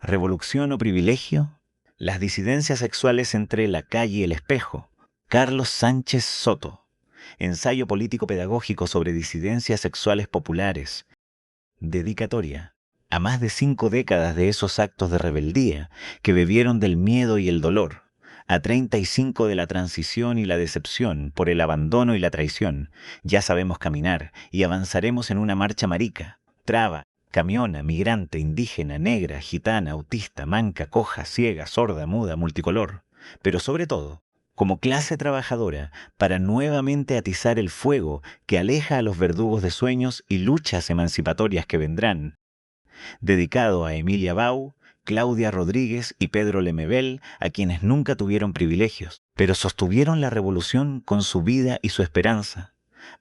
¿Revolución o privilegio? Las disidencias sexuales entre la calle y el espejo. Carlos Sánchez Soto. Ensayo político-pedagógico sobre disidencias sexuales populares. Dedicatoria. A más de 5 décadas de esos actos de rebeldía que bebieron del miedo y el dolor. A 35 de la transición y la decepción por el abandono y la traición. Ya sabemos caminar y avanzaremos en una marcha marica. Traba, camiona, migrante, indígena, negra, gitana, autista, manca, coja, ciega, sorda, muda, multicolor. Pero sobre todo, como clase trabajadora, para nuevamente atizar el fuego que aleja a los verdugos de sueños y luchas emancipatorias que vendrán. Dedicado a Emilia Bau, Claudia Rodríguez y Pedro Lemebel, a quienes nunca tuvieron privilegios, pero sostuvieron la revolución con su vida y su esperanza.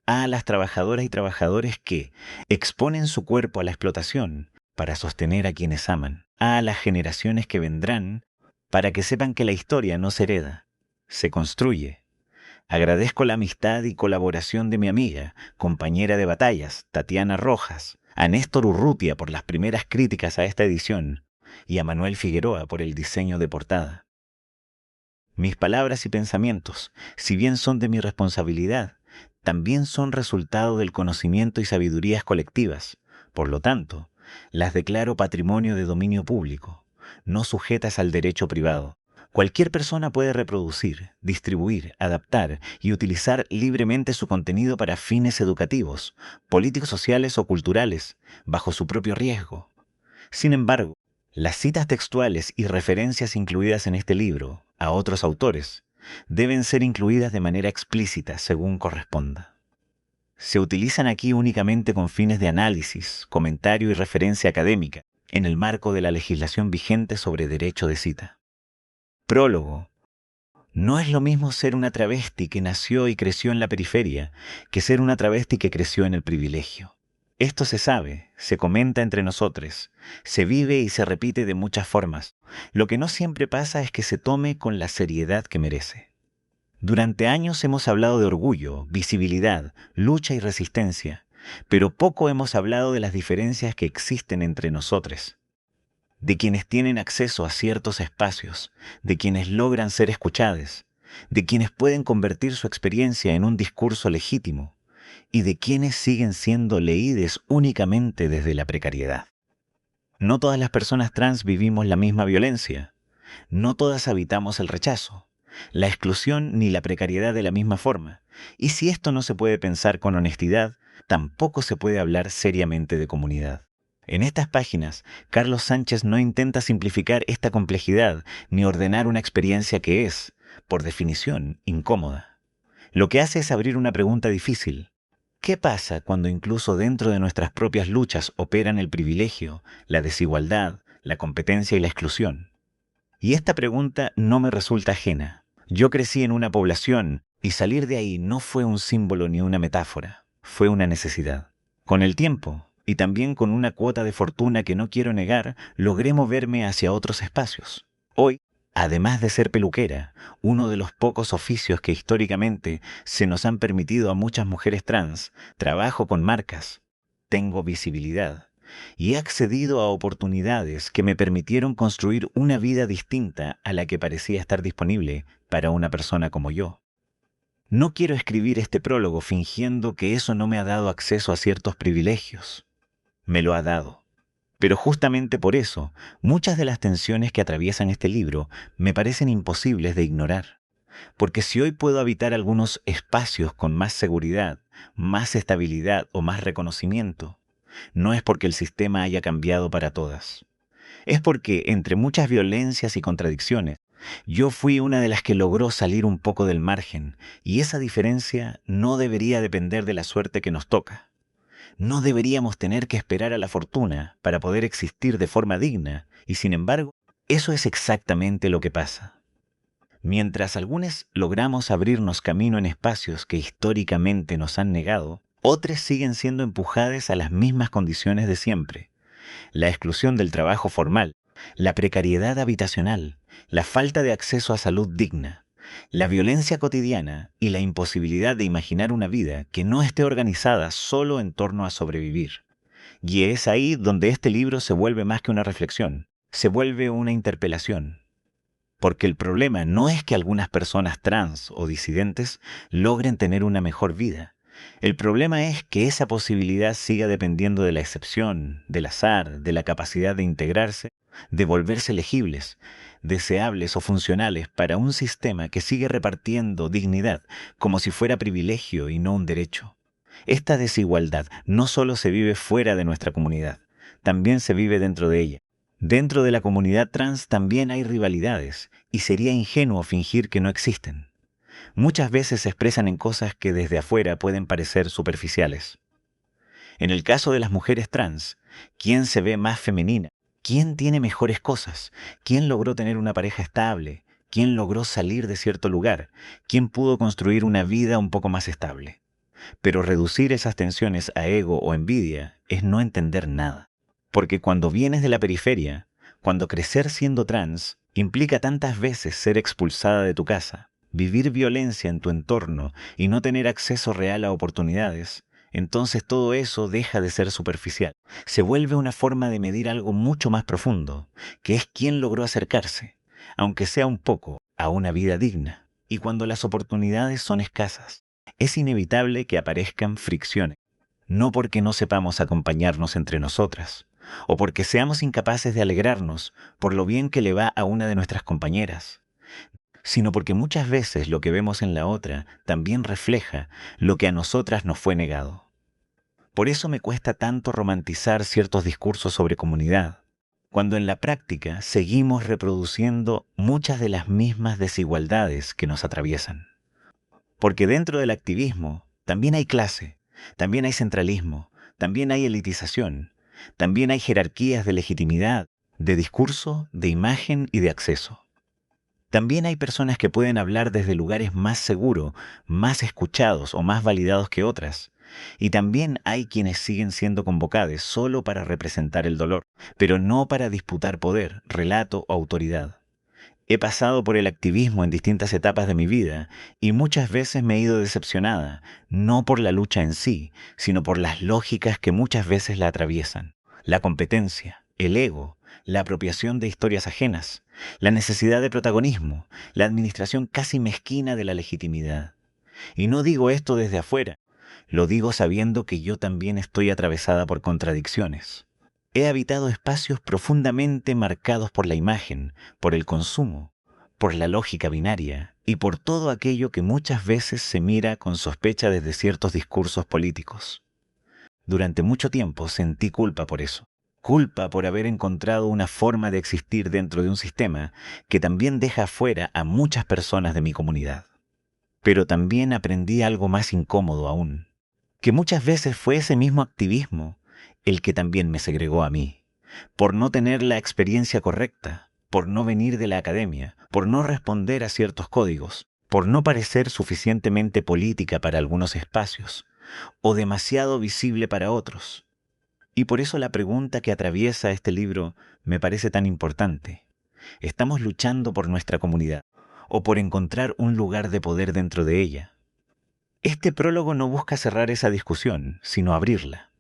A las trabajadoras y trabajadores que exponen su cuerpo a la explotación para sostener a quienes aman. A las generaciones que vendrán para que sepan que la historia no se hereda, se construye. Agradezco la amistad y colaboración de mi amiga, compañera de batallas, Tatiana Rojas, a Néstor Urrutia por las primeras críticas a esta edición y a Manuel Figueroa por el diseño de portada. Mis palabras y pensamientos, si bien son de mi responsabilidad, también son resultado del conocimiento y sabidurías colectivas. Por lo tanto, las declaro patrimonio de dominio público, no sujetas al derecho privado. Cualquier persona puede reproducir, distribuir, adaptar y utilizar libremente su contenido para fines educativos, políticos, sociales o culturales, bajo su propio riesgo. Sin embargo, las citas textuales y referencias incluidas en este libro a otros autores deben ser incluidas de manera explícita según corresponda. Se utilizan aquí únicamente con fines de análisis, comentario y referencia académica, en el marco de la legislación vigente sobre derecho de cita. Prólogo. No es lo mismo ser una travesti que nació y creció en la periferia que ser una travesti que creció en el privilegio. Esto se sabe, se comenta entre nosotros, se vive y se repite de muchas formas. Lo que no siempre pasa es que se tome con la seriedad que merece. Durante años hemos hablado de orgullo, visibilidad, lucha y resistencia, pero poco hemos hablado de las diferencias que existen entre nosotros, de quienes tienen acceso a ciertos espacios, de quienes logran ser escuchados, de quienes pueden convertir su experiencia en un discurso legítimo, y de quienes siguen siendo leídos únicamente desde la precariedad. No todas las personas trans vivimos la misma violencia. No todas habitamos el rechazo, la exclusión ni la precariedad de la misma forma. Y si esto no se puede pensar con honestidad, tampoco se puede hablar seriamente de comunidad. En estas páginas, Carlos Sánchez no intenta simplificar esta complejidad ni ordenar una experiencia que es, por definición, incómoda. Lo que hace es abrir una pregunta difícil. ¿Qué pasa cuando incluso dentro de nuestras propias luchas operan el privilegio, la desigualdad, la competencia y la exclusión? Y esta pregunta no me resulta ajena. Yo crecí en una población y salir de ahí no fue un símbolo ni una metáfora, fue una necesidad. Con el tiempo, y también con una cuota de fortuna que no quiero negar, logré moverme hacia otros espacios. Hoy, además de ser peluquera, uno de los pocos oficios que históricamente se nos han permitido a muchas mujeres trans, trabajo con marcas, tengo visibilidad y he accedido a oportunidades que me permitieron construir una vida distinta a la que parecía estar disponible para una persona como yo. No quiero escribir este prólogo fingiendo que eso no me ha dado acceso a ciertos privilegios. Me lo ha dado. Pero justamente por eso, muchas de las tensiones que atraviesan este libro me parecen imposibles de ignorar. Porque si hoy puedo habitar algunos espacios con más seguridad, más estabilidad o más reconocimiento, no es porque el sistema haya cambiado para todas. Es porque, entre muchas violencias y contradicciones, yo fui una de las que logró salir un poco del margen, y esa diferencia no debería depender de la suerte que nos toca. No deberíamos tener que esperar a la fortuna para poder existir de forma digna, y sin embargo, eso es exactamente lo que pasa. Mientras algunos logramos abrirnos camino en espacios que históricamente nos han negado, otros siguen siendo empujados a las mismas condiciones de siempre. La exclusión del trabajo formal, la precariedad habitacional, la falta de acceso a salud digna, la violencia cotidiana y la imposibilidad de imaginar una vida que no esté organizada solo en torno a sobrevivir. Y es ahí donde este libro se vuelve más que una reflexión. se vuelve una interpelación. Porque el problema no es que algunas personas trans o disidentes logren tener una mejor vida. El problema es que esa posibilidad siga dependiendo de la excepción, del azar, de la capacidad de integrarse, de volverse elegibles, deseables o funcionales para un sistema que sigue repartiendo dignidad como si fuera privilegio y no un derecho. Esta desigualdad no solo se vive fuera de nuestra comunidad, también se vive dentro de ella. Dentro de la comunidad trans también hay rivalidades, y sería ingenuo fingir que no existen. Muchas veces se expresan en cosas que desde afuera pueden parecer superficiales. En el caso de las mujeres trans, ¿quién se ve más femenina? ¿Quién tiene mejores cosas? ¿Quién logró tener una pareja estable? ¿Quién logró salir de cierto lugar? ¿Quién pudo construir una vida un poco más estable? Pero reducir esas tensiones a ego o envidia es no entender nada. Porque cuando vienes de la periferia, cuando crecer siendo trans implica tantas veces ser expulsada de tu casa, vivir violencia en tu entorno y no tener acceso real a oportunidades, entonces todo eso deja de ser superficial. Se vuelve una forma de medir algo mucho más profundo, que es quién logró acercarse, aunque sea un poco, a una vida digna. Y cuando las oportunidades son escasas, es inevitable que aparezcan fricciones. No porque no sepamos acompañarnos entre nosotras, o porque seamos incapaces de alegrarnos por lo bien que le va a una de nuestras compañeras, sino porque muchas veces lo que vemos en la otra también refleja lo que a nosotras nos fue negado. Por eso me cuesta tanto romantizar ciertos discursos sobre comunidad, cuando en la práctica seguimos reproduciendo muchas de las mismas desigualdades que nos atraviesan. Porque dentro del activismo también hay clase, también hay centralismo, también hay elitización, también hay jerarquías de legitimidad, de discurso, de imagen y de acceso. También hay personas que pueden hablar desde lugares más seguros, más escuchados o más validados que otras. Y también hay quienes siguen siendo convocados solo para representar el dolor, pero no para disputar poder, relato o autoridad. He pasado por el activismo en distintas etapas de mi vida y muchas veces me he ido decepcionada, no por la lucha en sí, sino por las lógicas que muchas veces la atraviesan. La competencia, el ego, la apropiación de historias ajenas, la necesidad de protagonismo, la administración casi mezquina de la legitimidad. Y no digo esto desde afuera, lo digo sabiendo que yo también estoy atravesada por contradicciones. He habitado espacios profundamente marcados por la imagen, por el consumo, por la lógica binaria y por todo aquello que muchas veces se mira con sospecha desde ciertos discursos políticos. Durante mucho tiempo sentí culpa por eso. Culpa por haber encontrado una forma de existir dentro de un sistema que también deja afuera a muchas personas de mi comunidad. Pero también aprendí algo más incómodo aún, que muchas veces fue ese mismo activismo el que también me segregó a mí, por no tener la experiencia correcta, por no venir de la academia, por no responder a ciertos códigos, por no parecer suficientemente política para algunos espacios, o demasiado visible para otros. Y por eso la pregunta que atraviesa este libro me parece tan importante. ¿Estamos luchando por nuestra comunidad o por encontrar un lugar de poder dentro de ella? Este prólogo no busca cerrar esa discusión, sino abrirla.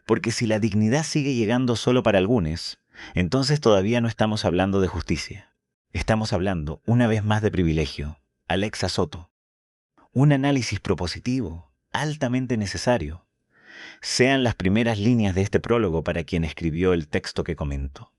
Porque si la dignidad sigue llegando solo para algunos, entonces todavía no estamos hablando de justicia. Estamos hablando, una vez más, de privilegio. Alexa Soto. Un análisis propositivo, altamente necesario. Sean las primeras líneas de este prólogo para quien escribió el texto que comento.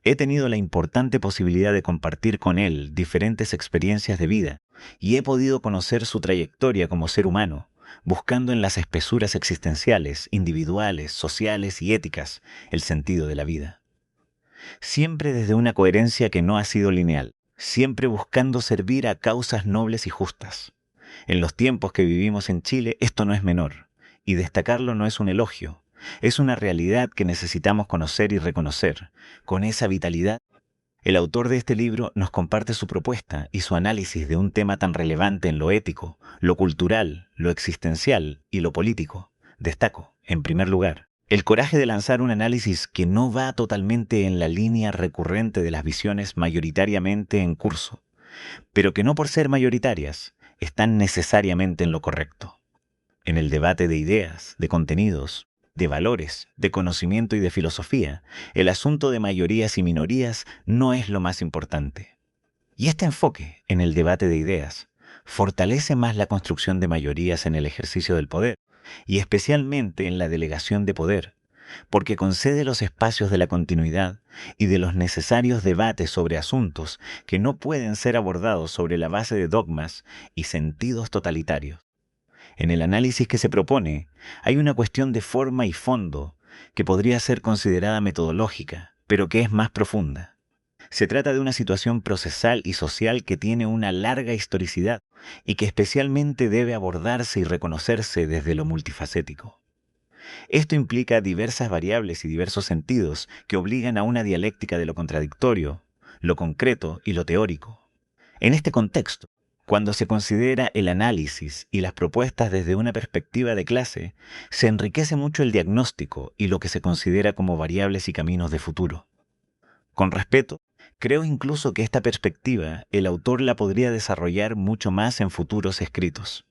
He tenido la importante posibilidad de compartir con él diferentes experiencias de vida y he podido conocer su trayectoria como ser humano, buscando en las espesuras existenciales, individuales, sociales y éticas el sentido de la vida. Siempre desde una coherencia que no ha sido lineal, siempre buscando servir a causas nobles y justas. En los tiempos que vivimos en Chile esto no es menor, y destacarlo no es un elogio. Es una realidad que necesitamos conocer y reconocer. Con esa vitalidad, el autor de este libro nos comparte su propuesta y su análisis de un tema tan relevante en lo ético, lo cultural, lo existencial y lo político. Destaco, en primer lugar, el coraje de lanzar un análisis que no va totalmente en la línea recurrente de las visiones mayoritariamente en curso, pero que no por ser mayoritarias, están necesariamente en lo correcto. En el debate de ideas, de contenidos, de valores, de conocimiento y de filosofía, el asunto de mayorías y minorías no es lo más importante. Y este enfoque en el debate de ideas fortalece más la construcción de mayorías en el ejercicio del poder, y especialmente en la delegación de poder, porque concede los espacios de la continuidad y de los necesarios debates sobre asuntos que no pueden ser abordados sobre la base de dogmas y sentidos totalitarios. En el análisis que se propone, hay una cuestión de forma y fondo que podría ser considerada metodológica, pero que es más profunda. Se trata de una situación procesal y social que tiene una larga historicidad y que especialmente debe abordarse y reconocerse desde lo multifacético. Esto implica diversas variables y diversos sentidos que obligan a una dialéctica de lo contradictorio, lo concreto y lo teórico. En este contexto, cuando se considera el análisis y las propuestas desde una perspectiva de clase, se enriquece mucho el diagnóstico y lo que se considera como variables y caminos de futuro. Con respeto, creo incluso que esta perspectiva el autor la podría desarrollar mucho más en futuros escritos.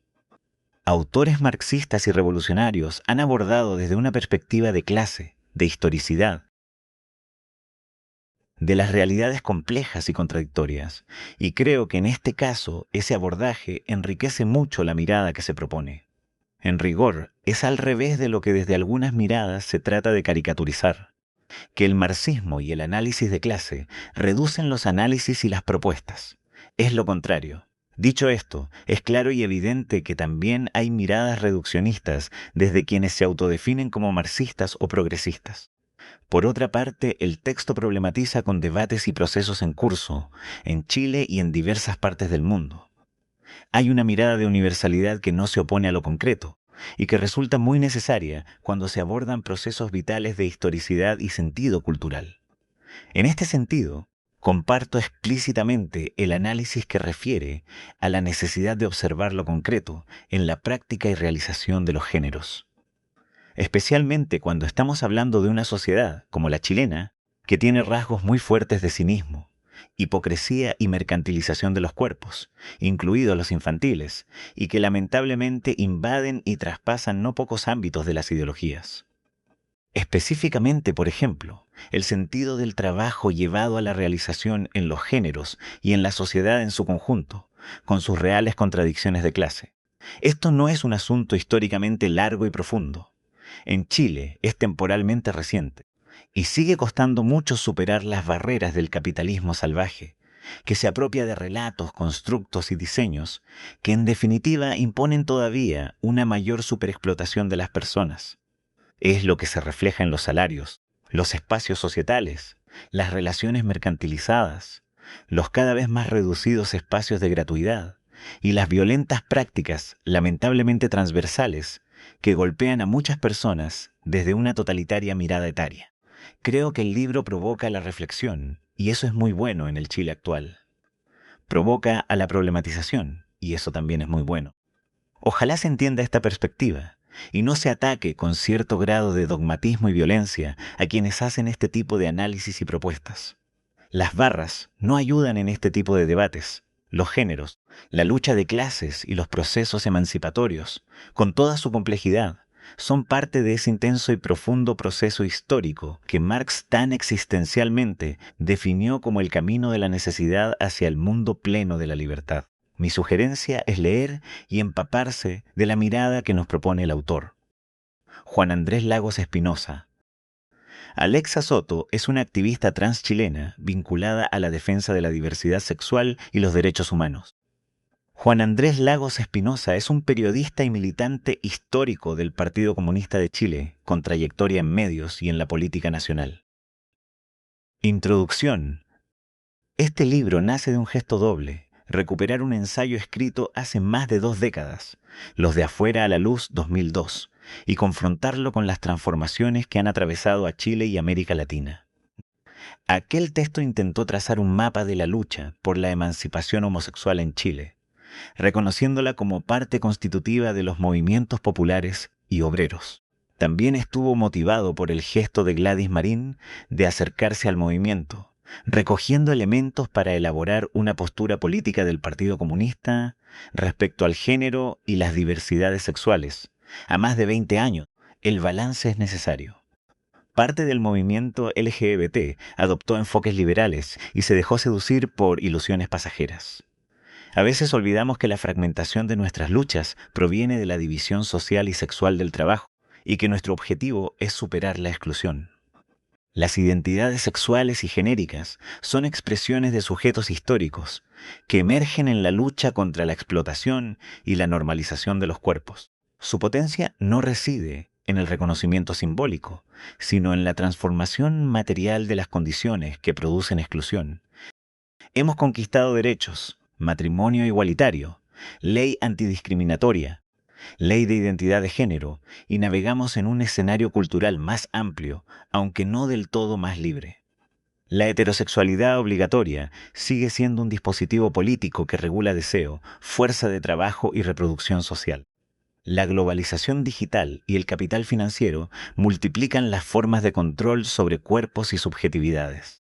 Autores marxistas y revolucionarios han abordado desde una perspectiva de clase, de historicidad, de las realidades complejas y contradictorias, y creo que en este caso ese abordaje enriquece mucho la mirada que se propone. En rigor, es al revés de lo que desde algunas miradas se trata de caricaturizar, que el marxismo y el análisis de clase reducen los análisis y las propuestas. Es lo contrario. Dicho esto, es claro y evidente que también hay miradas reduccionistas desde quienes se autodefinen como marxistas o progresistas. Por otra parte, el texto problematiza con debates y procesos en curso, en Chile y en diversas partes del mundo. Hay una mirada de universalidad que no se opone a lo concreto, y que resulta muy necesaria cuando se abordan procesos vitales de historicidad y sentido cultural. En este sentido, comparto explícitamente el análisis que refiere a la necesidad de observar lo concreto en la práctica y realización de los géneros. Especialmente cuando estamos hablando de una sociedad, como la chilena, que tiene rasgos muy fuertes de cinismo, hipocresía y mercantilización de los cuerpos, incluidos los infantiles, y que lamentablemente invaden y traspasan no pocos ámbitos de las ideologías. Específicamente, por ejemplo, el sentido del trabajo llevado a la realización en los géneros y en la sociedad en su conjunto, con sus reales contradicciones de clase. Esto no es un asunto históricamente largo y profundo. En Chile es temporalmente reciente y sigue costando mucho superar las barreras del capitalismo salvaje, que se apropia de relatos, constructos y diseños que en definitiva imponen todavía una mayor superexplotación de las personas. Es lo que se refleja en los salarios, los espacios societales, las relaciones mercantilizadas, los cada vez más reducidos espacios de gratuidad y las violentas prácticas, lamentablemente transversales, que golpean a muchas personas desde una totalitaria mirada etaria. Creo que el libro provoca la reflexión, y eso es muy bueno en el Chile actual. Provoca a la problematización, y eso también es muy bueno. Ojalá se entienda esta perspectiva, y no se ataque con cierto grado de dogmatismo y violencia a quienes hacen este tipo de análisis y propuestas. Las barras no ayudan en este tipo de debates. Los géneros, la lucha de clases y los procesos emancipatorios, con toda su complejidad, son parte de ese intenso y profundo proceso histórico que Marx tan existencialmente definió como el camino de la necesidad hacia el mundo pleno de la libertad. Mi sugerencia es leer y empaparse de la mirada que nos propone el autor. Juan Andrés Lagos Espinosa. Alexa Soto es una activista trans chilena vinculada a la defensa de la diversidad sexual y los derechos humanos. Juan Andrés Lagos Espinosa es un periodista y militante histórico del Partido Comunista de Chile, con trayectoria en medios y en la política nacional. Introducción. Este libro nace de un gesto doble: recuperar un ensayo escrito hace más de 2 décadas, Los de afuera a la luz 2002, y confrontarlo con las transformaciones que han atravesado a Chile y América Latina. Aquel texto intentó trazar un mapa de la lucha por la emancipación homosexual en Chile, reconociéndola como parte constitutiva de los movimientos populares y obreros. También estuvo motivado por el gesto de Gladys Marín de acercarse al movimiento, recogiendo elementos para elaborar una postura política del Partido Comunista respecto al género y las diversidades sexuales, a más de 20 años, el balance es necesario. Parte del movimiento LGBT adoptó enfoques liberales y se dejó seducir por ilusiones pasajeras. A veces olvidamos que la fragmentación de nuestras luchas proviene de la división social y sexual del trabajo, y que nuestro objetivo es superar la exclusión. Las identidades sexuales y genéricas son expresiones de sujetos históricos que emergen en la lucha contra la explotación y la normalización de los cuerpos. Su potencia no reside en el reconocimiento simbólico, sino en la transformación material de las condiciones que producen exclusión. Hemos conquistado derechos, matrimonio igualitario, ley antidiscriminatoria, ley de identidad de género, y navegamos en un escenario cultural más amplio, aunque no del todo más libre. La heterosexualidad obligatoria sigue siendo un dispositivo político que regula deseo, fuerza de trabajo y reproducción social. La globalización digital y el capital financiero multiplican las formas de control sobre cuerpos y subjetividades.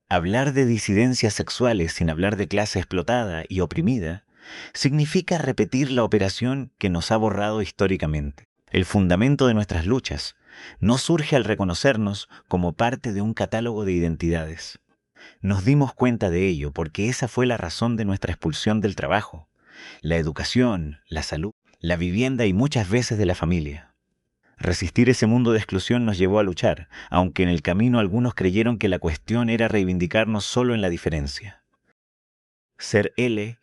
Hablar de disidencias sexuales sin hablar de clase explotada y oprimida significa repetir la operación que nos ha borrado históricamente. El fundamento de nuestras luchas no surge al reconocernos como parte de un catálogo de identidades. Nos dimos cuenta de ello porque esa fue la razón de nuestra expulsión del trabajo, la educación, la salud, la vivienda y muchas veces de la familia. Resistir ese mundo de exclusión nos llevó a luchar, aunque en el camino algunos creyeron que la cuestión era reivindicarnos solo en la diferencia. Ser LGBTIQANB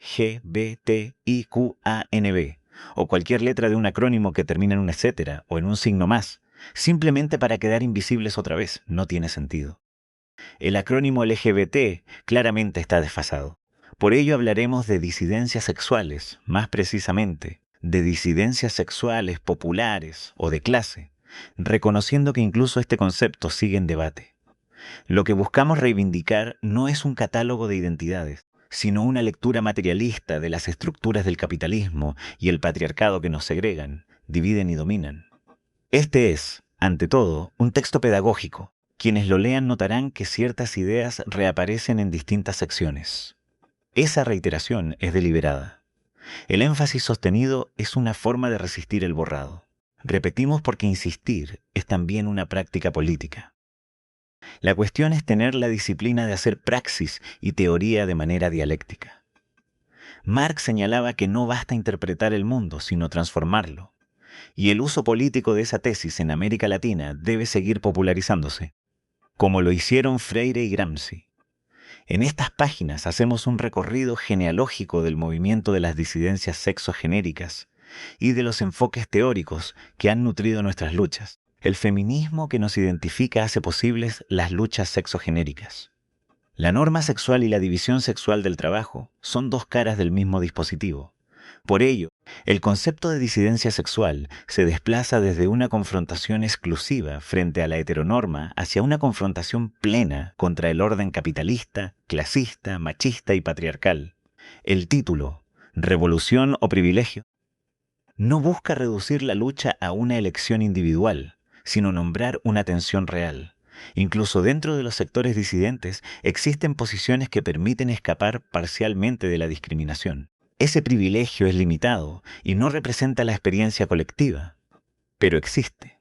o cualquier letra de un acrónimo que termina en un etcétera o en un signo más, simplemente para quedar invisibles otra vez, no tiene sentido. El acrónimo LGBT claramente está desfasado. Por ello hablaremos de disidencias sexuales, más precisamente, de disidencias sexuales populares o de clase, reconociendo que incluso este concepto sigue en debate. Lo que buscamos reivindicar no es un catálogo de identidades, sino una lectura materialista de las estructuras del capitalismo y el patriarcado que nos segregan, dividen y dominan. Este es, ante todo, un texto pedagógico. Quienes lo lean notarán que ciertas ideas reaparecen en distintas secciones. Esa reiteración es deliberada. El énfasis sostenido es una forma de resistir el borrado. Repetimos porque insistir es también una práctica política. La cuestión es tener la disciplina de hacer praxis y teoría de manera dialéctica. Marx señalaba que no basta interpretar el mundo, sino transformarlo, y el uso político de esa tesis en América Latina debe seguir popularizándose, como lo hicieron Freire y Gramsci. En estas páginas hacemos un recorrido genealógico del movimiento de las disidencias sexogenéricas y de los enfoques teóricos que han nutrido nuestras luchas. El feminismo que nos identifica hace posibles las luchas sexogenéricas. La norma sexual y la división sexual del trabajo son dos caras del mismo dispositivo. Por ello, el concepto de disidencia sexual se desplaza desde una confrontación exclusiva frente a la heteronorma hacia una confrontación plena contra el orden capitalista, clasista, machista y patriarcal. El título, Revolución o Privilegio, no busca reducir la lucha a una elección individual, sino nombrar una tensión real. Incluso dentro de los sectores disidentes existen posiciones que permiten escapar parcialmente de la discriminación. Ese privilegio es limitado y no representa la experiencia colectiva, pero existe.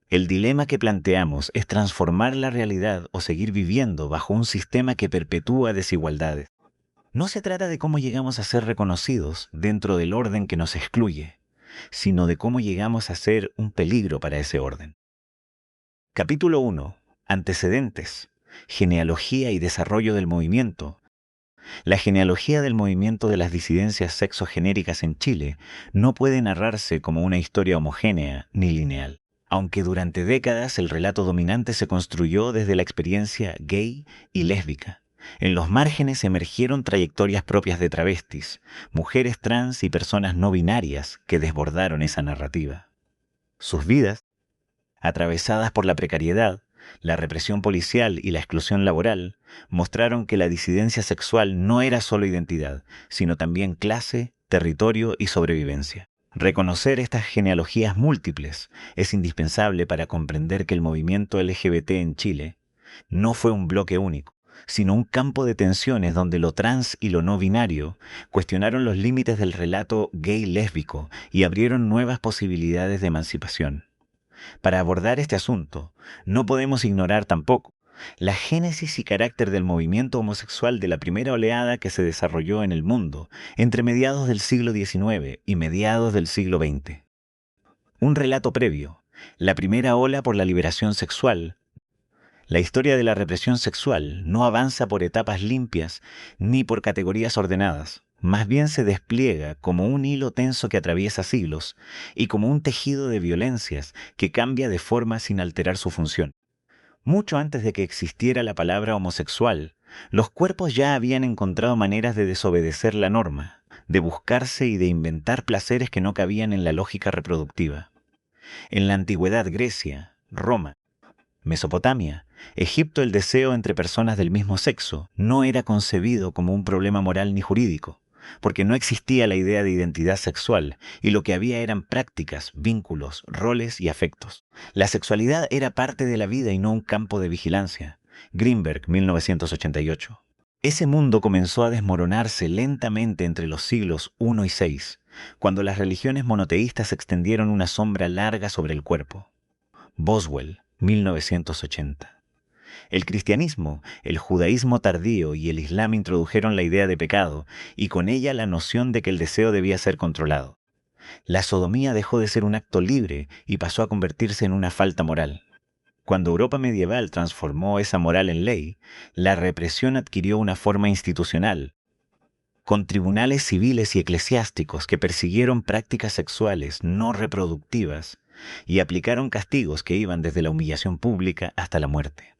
El dilema que planteamos es transformar la realidad o seguir viviendo bajo un sistema que perpetúa desigualdades. No se trata de cómo llegamos a ser reconocidos dentro del orden que nos excluye, sino de cómo llegamos a ser un peligro para ese orden. Capítulo 1. Antecedentes, genealogía y desarrollo del movimiento. La genealogía del movimiento de las disidencias sexogenéricas en Chile no puede narrarse como una historia homogénea ni lineal, aunque durante décadas el relato dominante se construyó desde la experiencia gay y lésbica. En los márgenes emergieron trayectorias propias de travestis, mujeres trans y personas no binarias que desbordaron esa narrativa. Sus vidas, atravesadas por la precariedad, la represión policial y la exclusión laboral, mostraron que la disidencia sexual no era solo identidad, sino también clase, territorio y sobrevivencia. Reconocer estas genealogías múltiples es indispensable para comprender que el movimiento LGBT en Chile no fue un bloque único, sino un campo de tensiones donde lo trans y lo no binario cuestionaron los límites del relato gay-lésbico y abrieron nuevas posibilidades de emancipación. Para abordar este asunto, no podemos ignorar tampoco la génesis y carácter del movimiento homosexual de la primera oleada que se desarrolló en el mundo entre mediados del siglo XIX y mediados del siglo XX. Un relato previo, la primera ola por la liberación sexual. La historia de la represión sexual no avanza por etapas limpias ni por categorías ordenadas. Más bien se despliega como un hilo tenso que atraviesa siglos y como un tejido de violencias que cambia de forma sin alterar su función. Mucho antes de que existiera la palabra homosexual, los cuerpos ya habían encontrado maneras de desobedecer la norma, de buscarse y de inventar placeres que no cabían en la lógica reproductiva. En la antigüedad Grecia, Roma, Mesopotamia, Egipto, el deseo entre personas del mismo sexo no era concebido como un problema moral ni jurídico, porque no existía la idea de identidad sexual y lo que había eran prácticas, vínculos, roles y afectos. La sexualidad era parte de la vida y no un campo de vigilancia. Greenberg, 1988. Ese mundo comenzó a desmoronarse lentamente entre los siglos I y VI, cuando las religiones monoteístas extendieron una sombra larga sobre el cuerpo. Boswell, 1980. El cristianismo, el judaísmo tardío y el islam introdujeron la idea de pecado y con ella la noción de que el deseo debía ser controlado. La sodomía dejó de ser un acto libre y pasó a convertirse en una falta moral. Cuando Europa medieval transformó esa moral en ley, la represión adquirió una forma institucional, con tribunales civiles y eclesiásticos que persiguieron prácticas sexuales no reproductivas y aplicaron castigos que iban desde la humillación pública hasta la muerte.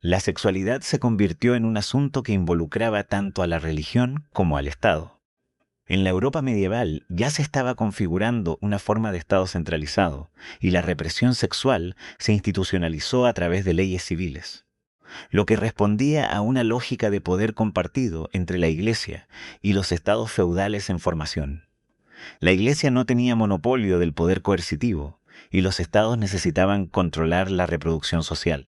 La sexualidad se convirtió en un asunto que involucraba tanto a la religión como al Estado. En la Europa medieval ya se estaba configurando una forma de Estado centralizado y la represión sexual se institucionalizó a través de leyes civiles, lo que respondía a una lógica de poder compartido entre la Iglesia y los estados feudales en formación. La Iglesia no tenía monopolio del poder coercitivo y los estados necesitaban controlar la reproducción social.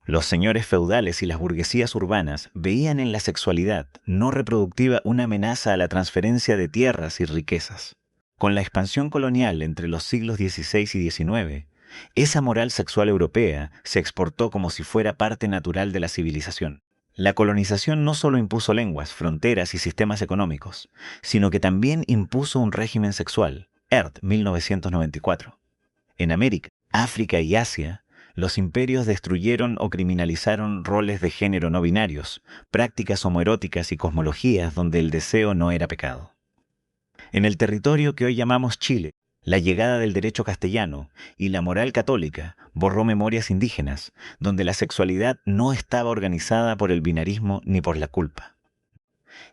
Los señores feudales y las burguesías urbanas veían en la sexualidad no reproductiva una amenaza a la transferencia de tierras y riquezas. Con la expansión colonial entre los siglos XVI y XIX, esa moral sexual europea se exportó como si fuera parte natural de la civilización. La colonización no solo impuso lenguas, fronteras y sistemas económicos, sino que también impuso un régimen sexual. Erd, 1994. En América, África y Asia, los imperios destruyeron o criminalizaron roles de género no binarios, prácticas homoeróticas y cosmologías donde el deseo no era pecado. En el territorio que hoy llamamos Chile, la llegada del derecho castellano y la moral católica borró memorias indígenas, donde la sexualidad no estaba organizada por el binarismo ni por la culpa.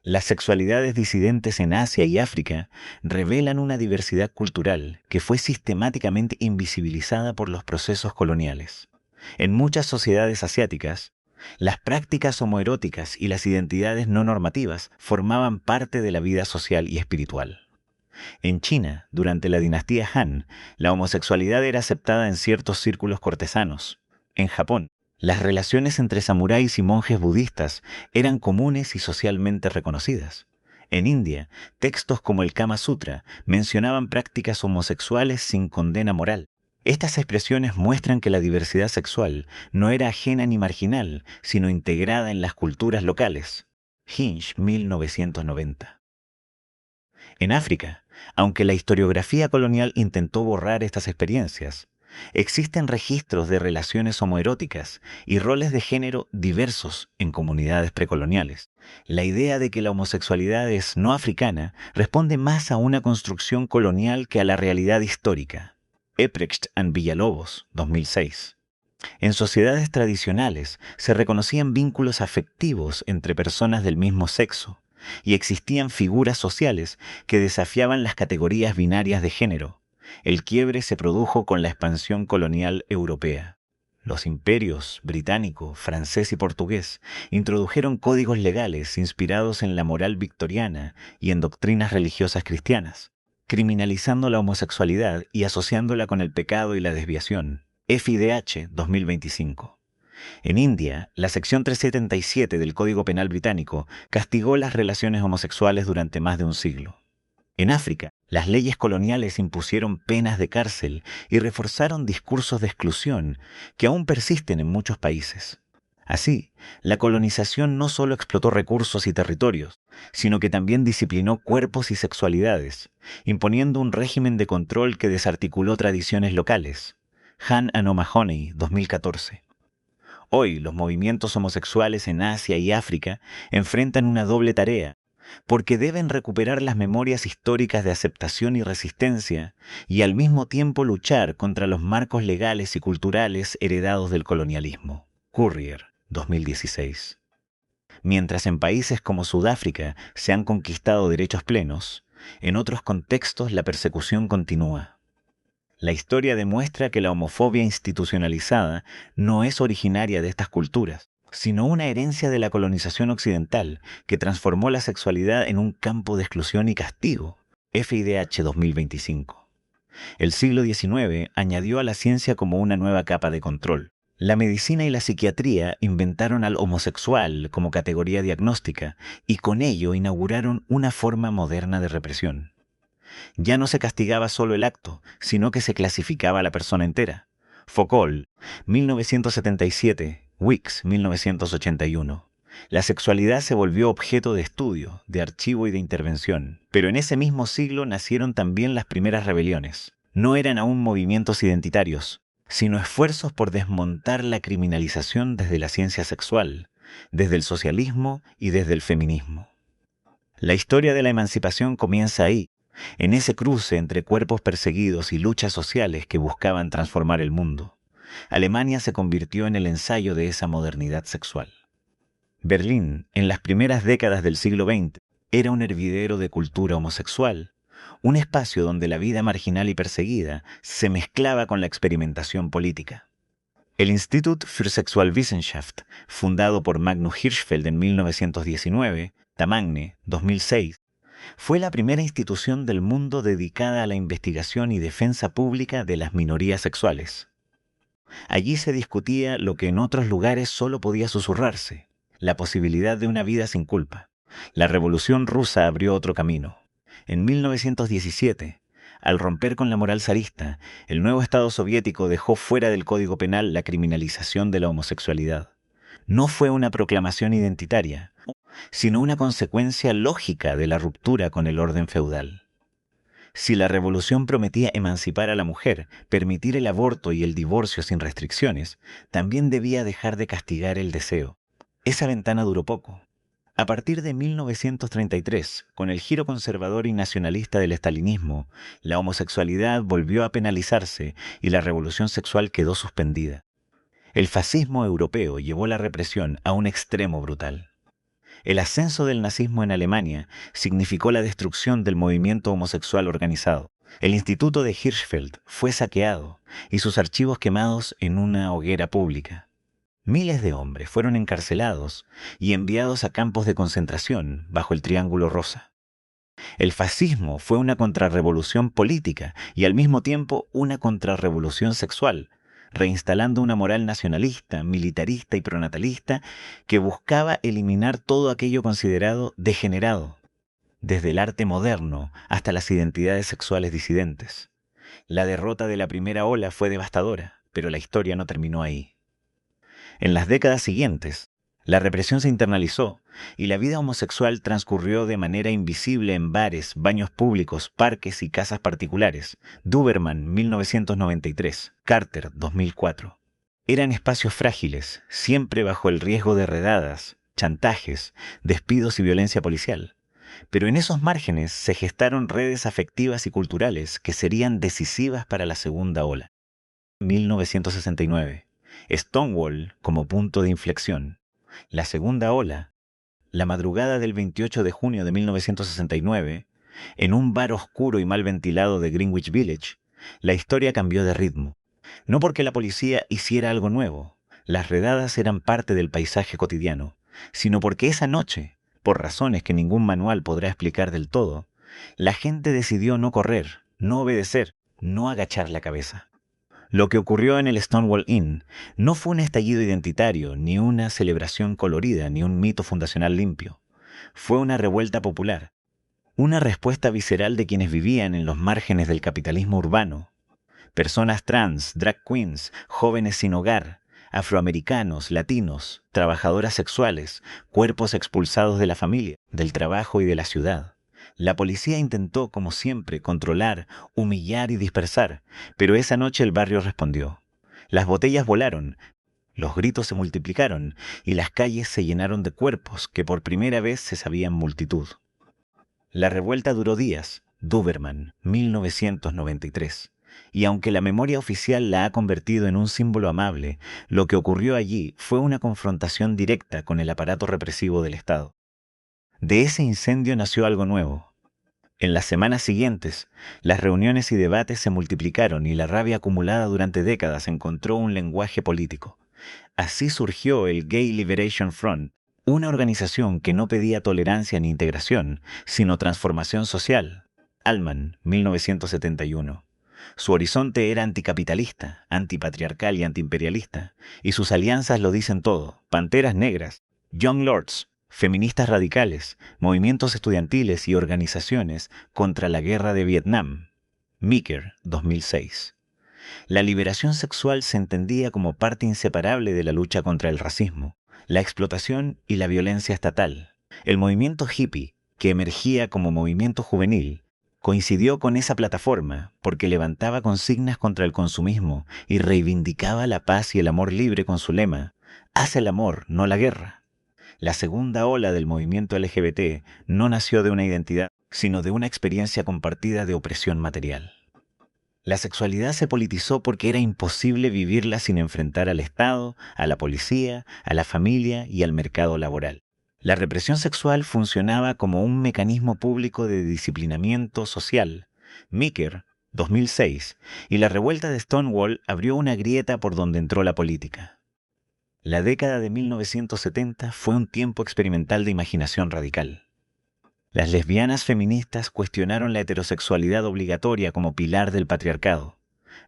Las sexualidades disidentes en Asia y África revelan una diversidad cultural que fue sistemáticamente invisibilizada por los procesos coloniales. En muchas sociedades asiáticas, las prácticas homoeróticas y las identidades no normativas formaban parte de la vida social y espiritual. En China, durante la dinastía Han, la homosexualidad era aceptada en ciertos círculos cortesanos. En Japón, las relaciones entre samuráis y monjes budistas eran comunes y socialmente reconocidas. En India, textos como el Kama Sutra mencionaban prácticas homosexuales sin condena moral. Estas expresiones muestran que la diversidad sexual no era ajena ni marginal, sino integrada en las culturas locales. Hinch, 1990. En África, aunque la historiografía colonial intentó borrar estas experiencias, existen registros de relaciones homoeróticas y roles de género diversos en comunidades precoloniales. La idea de que la homosexualidad es no africana responde más a una construcción colonial que a la realidad histórica. Epprecht and Villalobos, 2006. En sociedades tradicionales se reconocían vínculos afectivos entre personas del mismo sexo, y existían figuras sociales que desafiaban las categorías binarias de género. El quiebre se produjo con la expansión colonial europea. Los imperios británico, francés y portugués introdujeron códigos legales inspirados en la moral victoriana y en doctrinas religiosas cristianas, criminalizando la homosexualidad y asociándola con el pecado y la desviación. FIDH 2025. En India, la sección 377 del Código Penal británico castigó las relaciones homosexuales durante más de un siglo. En África, Las leyes coloniales impusieron penas de cárcel y reforzaron discursos de exclusión que aún persisten en muchos países. Así, la colonización no solo explotó recursos y territorios, sino que también disciplinó cuerpos y sexualidades, imponiendo un régimen de control que desarticuló tradiciones locales. Han and O'Mahony, 2014. Hoy, los movimientos homosexuales en Asia y África enfrentan una doble tarea, porque deben recuperar las memorias históricas de aceptación y resistencia y al mismo tiempo luchar contra los marcos legales y culturales heredados del colonialismo. Currier, 2016. Mientras en países como Sudáfrica se han conquistado derechos plenos, en otros contextos la persecución continúa. La historia demuestra que la homofobia institucionalizada no es originaria de estas culturas, sino una herencia de la colonización occidental que transformó la sexualidad en un campo de exclusión y castigo. FIDH 2025. El siglo XIX añadió a la ciencia como una nueva capa de control. La medicina y la psiquiatría inventaron al homosexual como categoría diagnóstica y con ello inauguraron una forma moderna de represión. Ya no se castigaba solo el acto, sino que se clasificaba a la persona entera. Foucault, 1977, Weeks, 1981. La sexualidad se volvió objeto de estudio, de archivo y de intervención. Pero en ese mismo siglo nacieron también las primeras rebeliones. No eran aún movimientos identitarios, sino esfuerzos por desmontar la criminalización desde la ciencia sexual, desde el socialismo y desde el feminismo. La historia de la emancipación comienza ahí, en ese cruce entre cuerpos perseguidos y luchas sociales que buscaban transformar el mundo. Alemania se convirtió en el ensayo de esa modernidad sexual. Berlín, en las primeras décadas del siglo XX, era un hervidero de cultura homosexual, un espacio donde la vida marginal y perseguida se mezclaba con la experimentación política. El Institut für Sexualwissenschaft, fundado por Magnus Hirschfeld en 1919, Tamagne, 2006, fue la primera institución del mundo dedicada a la investigación y defensa pública de las minorías sexuales. Allí se discutía lo que en otros lugares solo podía susurrarse, la posibilidad de una vida sin culpa. La Revolución Rusa abrió otro camino. En 1917, al romper con la moral zarista, el nuevo Estado soviético dejó fuera del Código Penal la criminalización de la homosexualidad. No fue una proclamación identitaria, sino una consecuencia lógica de la ruptura con el orden feudal. Si la revolución prometía emancipar a la mujer, permitir el aborto y el divorcio sin restricciones, también debía dejar de castigar el deseo. Esa ventana duró poco. A partir de 1933, con el giro conservador y nacionalista del estalinismo, la homosexualidad volvió a penalizarse y la revolución sexual quedó suspendida. El fascismo europeo llevó la represión a un extremo brutal. El ascenso del nazismo en Alemania significó la destrucción del movimiento homosexual organizado. El instituto de Hirschfeld fue saqueado y sus archivos quemados en una hoguera pública. Miles de hombres fueron encarcelados y enviados a campos de concentración bajo el Triángulo Rosa. El fascismo fue una contrarrevolución política y al mismo tiempo una contrarrevolución sexual, reinstalando una moral nacionalista, militarista y pronatalista que buscaba eliminar todo aquello considerado degenerado, desde el arte moderno hasta las identidades sexuales disidentes. La derrota de la primera ola fue devastadora, pero la historia no terminó ahí. En las décadas siguientes, la represión se internalizó y la vida homosexual transcurrió de manera invisible en bares, baños públicos, parques y casas particulares. Duberman, 1993. Carter, 2004. Eran espacios frágiles, siempre bajo el riesgo de redadas, chantajes, despidos y violencia policial. Pero en esos márgenes se gestaron redes afectivas y culturales que serían decisivas para la segunda ola. 1969. Stonewall como punto de inflexión. La segunda ola, la madrugada del 28 de junio de 1969, en un bar oscuro y mal ventilado de Greenwich Village, la historia cambió de ritmo. No porque la policía hiciera algo nuevo, las redadas eran parte del paisaje cotidiano, sino porque esa noche, por razones que ningún manual podrá explicar del todo, la gente decidió no correr, no obedecer, no agachar la cabeza. Lo que ocurrió en el Stonewall Inn no fue un estallido identitario, ni una celebración colorida, ni un mito fundacional limpio. Fue una revuelta popular. Una respuesta visceral de quienes vivían en los márgenes del capitalismo urbano. Personas trans, drag queens, jóvenes sin hogar, afroamericanos, latinos, trabajadoras sexuales, cuerpos expulsados de la familia, del trabajo y de la ciudad. La policía intentó, como siempre, controlar, humillar y dispersar, pero esa noche el barrio respondió. Las botellas volaron, los gritos se multiplicaron y las calles se llenaron de cuerpos que por primera vez se sabían multitud. La revuelta duró días, Doberman, 1993. Y aunque la memoria oficial la ha convertido en un símbolo amable, lo que ocurrió allí fue una confrontación directa con el aparato represivo del Estado. De ese incendio nació algo nuevo. En las semanas siguientes, las reuniones y debates se multiplicaron y la rabia acumulada durante décadas encontró un lenguaje político. Así surgió el Gay Liberation Front, una organización que no pedía tolerancia ni integración, sino transformación social. Allman, 1971. Su horizonte era anticapitalista, antipatriarcal y antiimperialista, y sus alianzas lo dicen todo: Panteras Negras, Young Lords, feministas radicales, movimientos estudiantiles y organizaciones contra la guerra de Vietnam. Meeker, 2006. La liberación sexual se entendía como parte inseparable de la lucha contra el racismo, la explotación y la violencia estatal. El movimiento hippie, que emergía como movimiento juvenil, coincidió con esa plataforma porque levantaba consignas contra el consumismo y reivindicaba la paz y el amor libre con su lema: haz el amor, no la guerra. La segunda ola del movimiento LGBT no nació de una identidad, sino de una experiencia compartida de opresión material. La sexualidad se politizó porque era imposible vivirla sin enfrentar al Estado, a la policía, a la familia y al mercado laboral. La represión sexual funcionaba como un mecanismo público de disciplinamiento social. Meeker, 2006, y la revuelta de Stonewall abrió una grieta por donde entró la política. La década de 1970 fue un tiempo experimental de imaginación radical. Las lesbianas feministas cuestionaron la heterosexualidad obligatoria como pilar del patriarcado.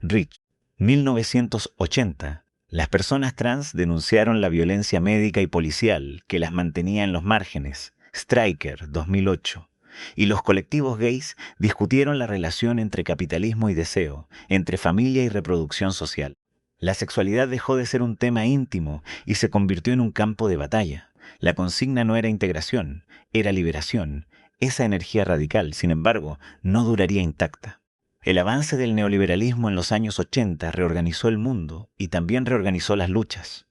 Rich, 1980. Las personas trans denunciaron la violencia médica y policial que las mantenía en los márgenes. Stryker, 2008. Y los colectivos gays discutieron la relación entre capitalismo y deseo, entre familia y reproducción social. La sexualidad dejó de ser un tema íntimo y se convirtió en un campo de batalla. La consigna no era integración, era liberación. Esa energía radical, sin embargo, no duraría intacta. El avance del neoliberalismo en los años 80 reorganizó el mundo y también reorganizó las luchas.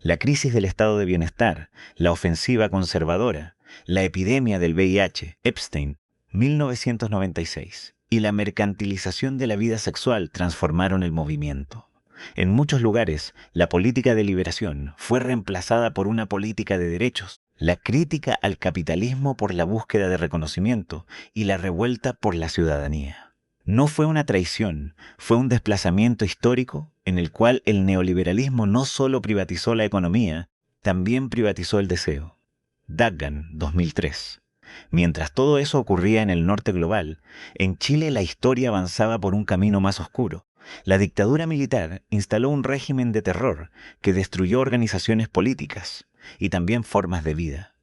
La crisis del estado de bienestar, la ofensiva conservadora, la epidemia del VIH, Epstein, 1996, y la mercantilización de la vida sexual transformaron el movimiento. En muchos lugares, la política de liberación fue reemplazada por una política de derechos, la crítica al capitalismo por la búsqueda de reconocimiento y la revuelta por la ciudadanía. No fue una traición, fue un desplazamiento histórico en el cual el neoliberalismo no solo privatizó la economía, también privatizó el deseo. Duggan, 2003. Mientras todo eso ocurría en el norte global, en Chile la historia avanzaba por un camino más oscuro. La dictadura militar instaló un régimen de terror que destruyó organizaciones políticas y también formas de vida.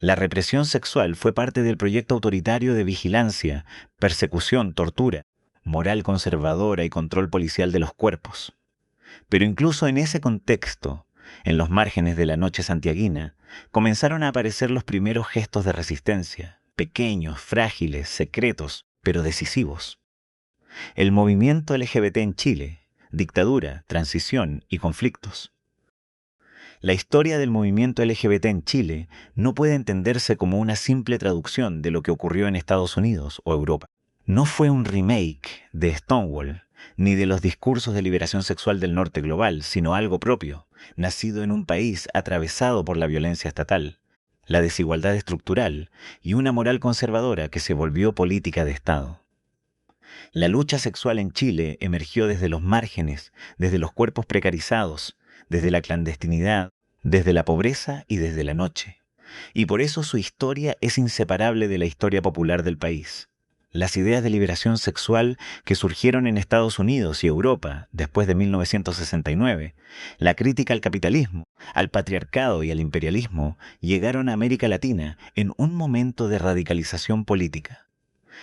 La represión sexual fue parte del proyecto autoritario de vigilancia, persecución, tortura, moral conservadora y control policial de los cuerpos. Pero incluso en ese contexto, en los márgenes de la noche santiaguina, comenzaron a aparecer los primeros gestos de resistencia, pequeños, frágiles, secretos, pero decisivos. El movimiento LGBT en Chile, dictadura, transición y conflictos. La historia del movimiento LGBT en Chile no puede entenderse como una simple traducción de lo que ocurrió en Estados Unidos o Europa. No fue un remake de Stonewall, ni de los discursos de liberación sexual del norte global, sino algo propio, nacido en un país atravesado por la violencia estatal, la desigualdad estructural y una moral conservadora que se volvió política de Estado. La lucha sexual en Chile emergió desde los márgenes, desde los cuerpos precarizados, desde la clandestinidad, desde la pobreza y desde la noche. Y por eso su historia es inseparable de la historia popular del país. las ideas de liberación sexual que surgieron en Estados Unidos y Europa después de 1969, la crítica al capitalismo, al patriarcado y al imperialismo llegaron a América Latina en un momento de radicalización política.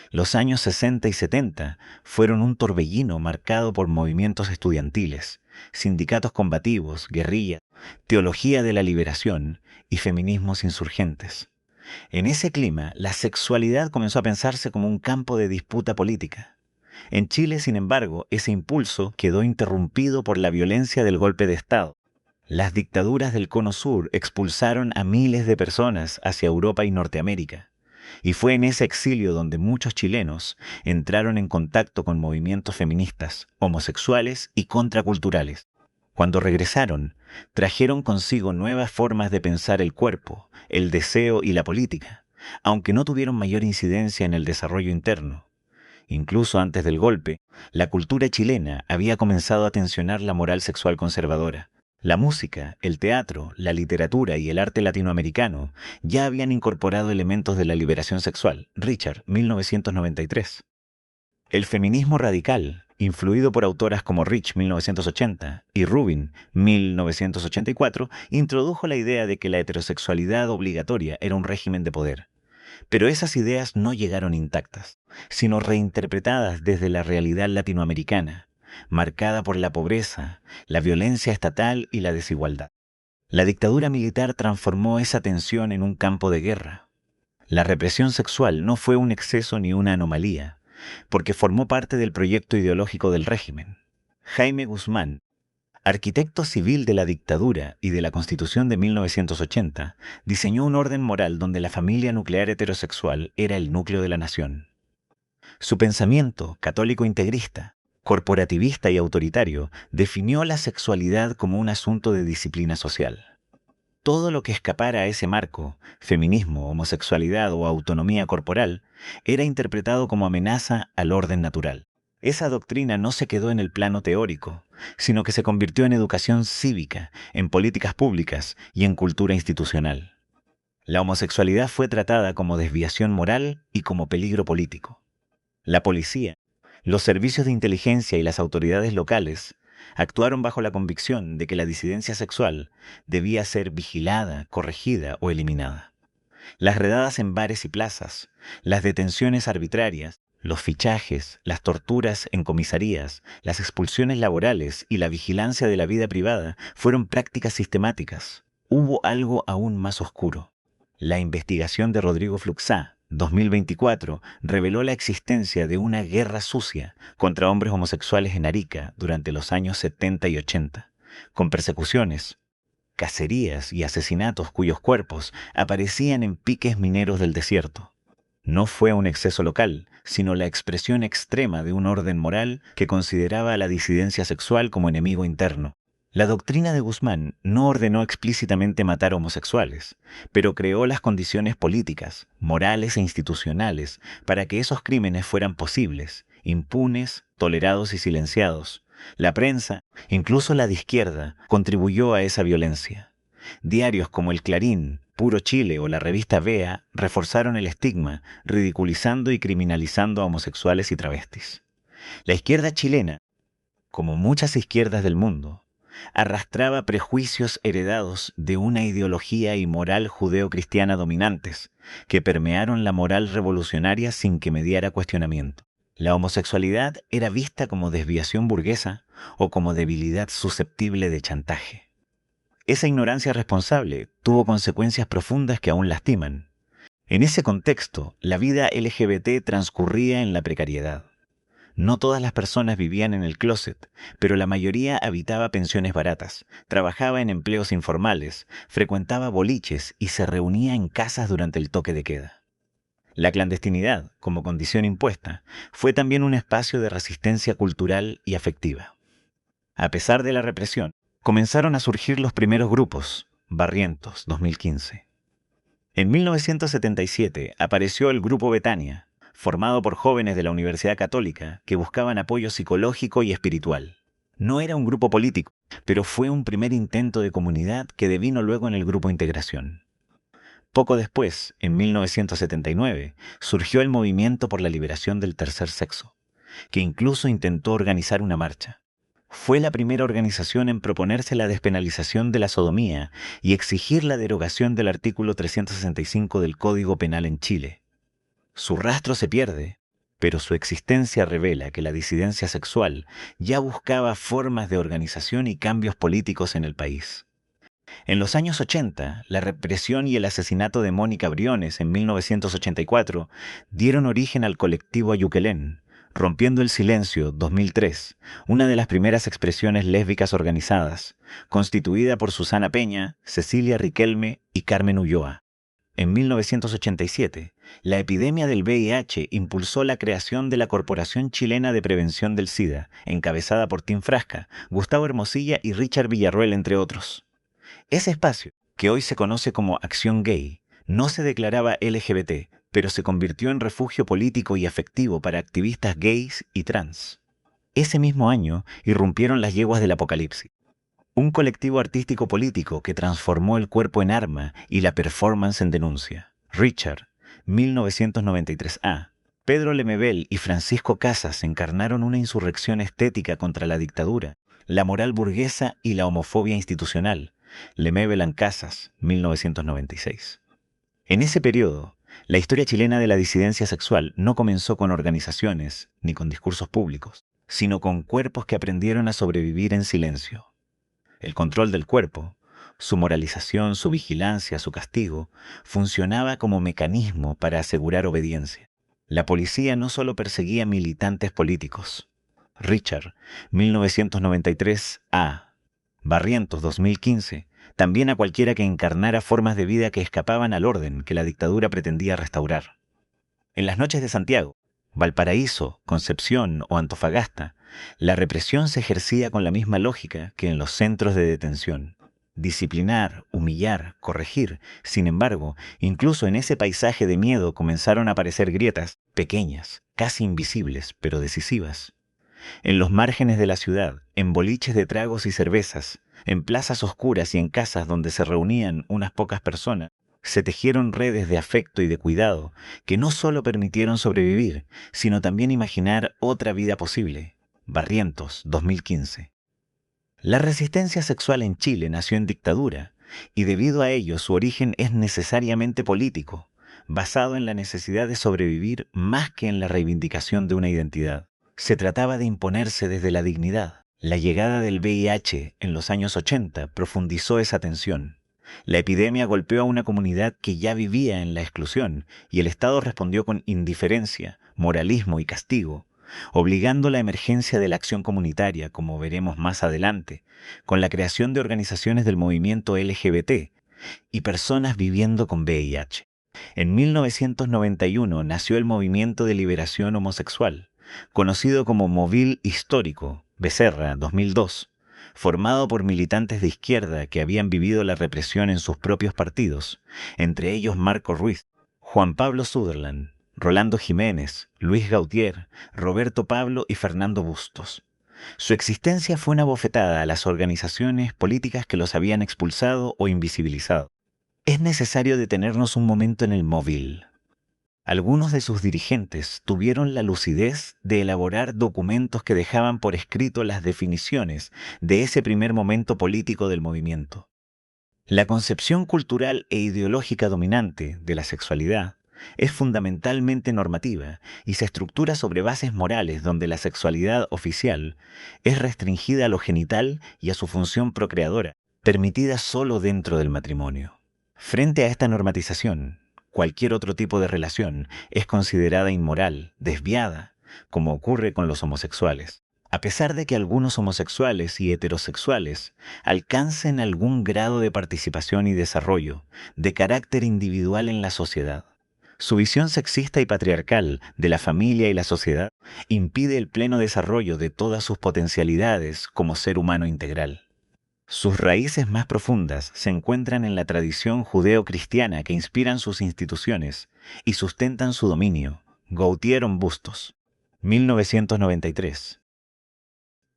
Los años 60 y 70 fueron un torbellino marcado por movimientos estudiantiles, sindicatos combativos, guerrilla, teología de la liberación y feminismos insurgentes. En ese clima, la sexualidad comenzó a pensarse como un campo de disputa política. En Chile, sin embargo, ese impulso quedó interrumpido por la violencia del golpe de Estado. Las dictaduras del Cono Sur expulsaron a miles de personas hacia Europa y Norteamérica. Y fue en ese exilio donde muchos chilenos entraron en contacto con movimientos feministas, homosexuales y contraculturales. Cuando regresaron, trajeron consigo nuevas formas de pensar el cuerpo, el deseo y la política, aunque no tuvieron mayor incidencia en el desarrollo interno. Incluso antes del golpe, la cultura chilena había comenzado a tensionar la moral sexual conservadora. La música, el teatro, la literatura y el arte latinoamericano ya habían incorporado elementos de la liberación sexual. Richard, 1993. El feminismo radical, influido por autoras como Rich, 1980, y Rubin, 1984, introdujo la idea de que la heterosexualidad obligatoria era un régimen de poder. Pero esas ideas no llegaron intactas, sino reinterpretadas desde la realidad latinoamericana, marcada por la pobreza, la violencia estatal y la desigualdad. La dictadura militar transformó esa tensión en un campo de guerra. La represión sexual no fue un exceso ni una anomalía, porque formó parte del proyecto ideológico del régimen. Jaime Guzmán, arquitecto civil de la dictadura y de la Constitución de 1980, diseñó un orden moral donde la familia nuclear heterosexual era el núcleo de la nación. Su pensamiento, católico integrista, corporativista y autoritario, definió la sexualidad como un asunto de disciplina social. Todo lo que escapara a ese marco, feminismo, homosexualidad o autonomía corporal, era interpretado como amenaza al orden natural. Esa doctrina no se quedó en el plano teórico, sino que se convirtió en educación cívica, en políticas públicas y en cultura institucional. La homosexualidad fue tratada como desviación moral y como peligro político. La policía, los servicios de inteligencia y las autoridades locales actuaron bajo la convicción de que la disidencia sexual debía ser vigilada, corregida o eliminada. Las redadas en bares y plazas, las detenciones arbitrarias, los fichajes, las torturas en comisarías, las expulsiones laborales y la vigilancia de la vida privada fueron prácticas sistemáticas. Hubo algo aún más oscuro. La investigación de Rodrigo Fluxá, 2024, reveló la existencia de una guerra sucia contra hombres homosexuales en Arica durante los años 70 y 80, con persecuciones, cacerías y asesinatos cuyos cuerpos aparecían en piques mineros del desierto. No fue un exceso local, sino la expresión extrema de un orden moral que consideraba a la disidencia sexual como enemigo interno. La doctrina de Guzmán no ordenó explícitamente matar homosexuales, pero creó las condiciones políticas, morales e institucionales para que esos crímenes fueran posibles, impunes, tolerados y silenciados. La prensa, incluso la de izquierda, contribuyó a esa violencia. Diarios como El Clarín, Puro Chile o la revista Vea reforzaron el estigma, ridiculizando y criminalizando a homosexuales y travestis. La izquierda chilena, como muchas izquierdas del mundo, arrastraba prejuicios heredados de una ideología y moral judeocristiana dominantes, que permearon la moral revolucionaria sin que mediara cuestionamiento. La homosexualidad era vista como desviación burguesa o como debilidad susceptible de chantaje. Esa ignorancia responsable tuvo consecuencias profundas que aún lastiman. En ese contexto, la vida LGBT transcurría en la precariedad. No todas las personas vivían en el closet, pero la mayoría habitaba pensiones baratas, trabajaba en empleos informales, frecuentaba boliches y se reunía en casas durante el toque de queda. La clandestinidad, como condición impuesta, fue también un espacio de resistencia cultural y afectiva. A pesar de la represión, comenzaron a surgir los primeros grupos, Barrientos, 2015. En 1977 apareció el Grupo Betania, formado por jóvenes de la Universidad Católica que buscaban apoyo psicológico y espiritual. No era un grupo político, pero fue un primer intento de comunidad que devino luego en el Grupo Integración. Poco después, en 1979, surgió el Movimiento por la Liberación del Tercer Sexo, que incluso intentó organizar una marcha. Fue la primera organización en proponerse la despenalización de la sodomía y exigir la derogación del artículo 365 del Código Penal en Chile. Su rastro se pierde, pero su existencia revela que la disidencia sexual ya buscaba formas de organización y cambios políticos en el país. En los años 80, la represión y el asesinato de Mónica Briones en 1984 dieron origen al colectivo Ayuquelén, Rompiendo el Silencio 2003, una de las primeras expresiones lésbicas organizadas, constituida por Susana Peña, Cecilia Riquelme y Carmen Ulloa. En 1987, la epidemia del VIH impulsó la creación de la Corporación Chilena de Prevención del SIDA, encabezada por Tim Frasca, Gustavo Hermosilla y Richard Villarroel, entre otros. Ese espacio, que hoy se conoce como Acción Gay, no se declaraba LGBT, pero se convirtió en refugio político y afectivo para activistas gays y trans. Ese mismo año irrumpieron las Yeguas del Apocalipsis, un colectivo artístico político que transformó el cuerpo en arma y la performance en denuncia. Richard, 1993A. Pedro Lemebel y Francisco Casas encarnaron una insurrección estética contra la dictadura, la moral burguesa y la homofobia institucional. Lemebel and Casas, 1996. En ese periodo, la historia chilena de la disidencia sexual no comenzó con organizaciones ni con discursos públicos, sino con cuerpos que aprendieron a sobrevivir en silencio. El control del cuerpo, su moralización, su vigilancia, su castigo, funcionaba como mecanismo para asegurar obediencia. La policía no solo perseguía militantes políticos. Richard, 1993A. Barrientos, 2015. También a cualquiera que encarnara formas de vida que escapaban al orden que la dictadura pretendía restaurar. En las noches de Santiago, Valparaíso, Concepción o Antofagasta, la represión se ejercía con la misma lógica que en los centros de detención. Disciplinar, humillar, corregir. Sin embargo, incluso en ese paisaje de miedo comenzaron a aparecer grietas, pequeñas, casi invisibles, pero decisivas. En los márgenes de la ciudad, en boliches de tragos y cervezas, en plazas oscuras y en casas donde se reunían unas pocas personas, se tejieron redes de afecto y de cuidado que no solo permitieron sobrevivir, sino también imaginar otra vida posible. Barrientos, 2015. La resistencia sexual en Chile nació en dictadura, y debido a ello su origen es necesariamente político, basado en la necesidad de sobrevivir más que en la reivindicación de una identidad. Se trataba de imponerse desde la dignidad. La llegada del VIH en los años 80 profundizó esa tensión. La epidemia golpeó a una comunidad que ya vivía en la exclusión y el Estado respondió con indiferencia, moralismo y castigo, obligando la emergencia de la acción comunitaria, como veremos más adelante, con la creación de organizaciones del movimiento LGBT y personas viviendo con VIH. En 1991 nació el Movimiento de Liberación Homosexual, conocido como Movil Histórico, Becerra, 2002, formado por militantes de izquierda que habían vivido la represión en sus propios partidos, entre ellos Marco Ruiz, Juan Pablo Sutherland, Rolando Jiménez, Luis Gautier, Roberto Pablo y Fernando Bustos. Su existencia fue una bofetada a las organizaciones políticas que los habían expulsado o invisibilizado. Es necesario detenernos un momento en el Movil. Algunos de sus dirigentes tuvieron la lucidez de elaborar documentos que dejaban por escrito las definiciones de ese primer momento político del movimiento. La concepción cultural e ideológica dominante de la sexualidad es fundamentalmente normativa y se estructura sobre bases morales donde la sexualidad oficial es restringida a lo genital y a su función procreadora, permitida solo dentro del matrimonio. Frente a esta normatización, cualquier otro tipo de relación es considerada inmoral, desviada, como ocurre con los homosexuales. A pesar de que algunos homosexuales y heterosexuales alcancen algún grado de participación y desarrollo de carácter individual en la sociedad, su visión sexista y patriarcal de la familia y la sociedad impide el pleno desarrollo de todas sus potencialidades como ser humano integral. Sus raíces más profundas se encuentran en la tradición judeo-cristiana que inspiran sus instituciones y sustentan su dominio. Gautier Bustos, 1993.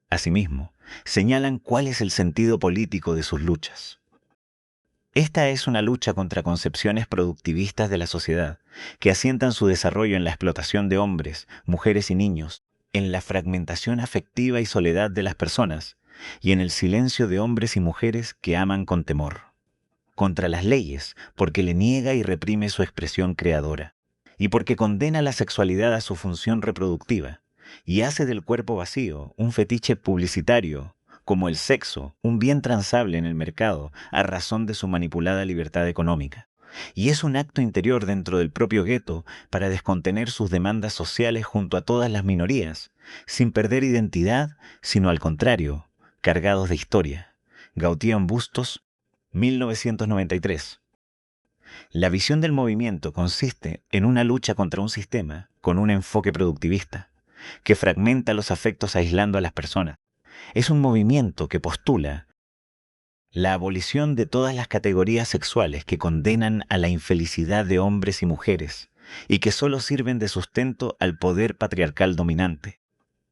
Asimismo, señalan cuál es el sentido político de sus luchas. Esta es una lucha contra concepciones productivistas de la sociedad, que asientan su desarrollo en la explotación de hombres, mujeres y niños, en la fragmentación afectiva y soledad de las personas, y en el silencio de hombres y mujeres que aman con temor. Contra las leyes, porque le niega y reprime su expresión creadora, y porque condena la sexualidad a su función reproductiva, y hace del cuerpo vacío un fetiche publicitario, como el sexo, un bien transable en el mercado a razón de su manipulada libertad económica. Y es un acto interior dentro del propio gueto para descontener sus demandas sociales junto a todas las minorías, sin perder identidad, sino al contrario, cargados de historia. Gautier en Bustos, 1993. La visión del movimiento consiste en una lucha contra un sistema con un enfoque productivista, que fragmenta los afectos aislando a las personas. Es un movimiento que postula la abolición de todas las categorías sexuales que condenan a la infelicidad de hombres y mujeres y que solo sirven de sustento al poder patriarcal dominante.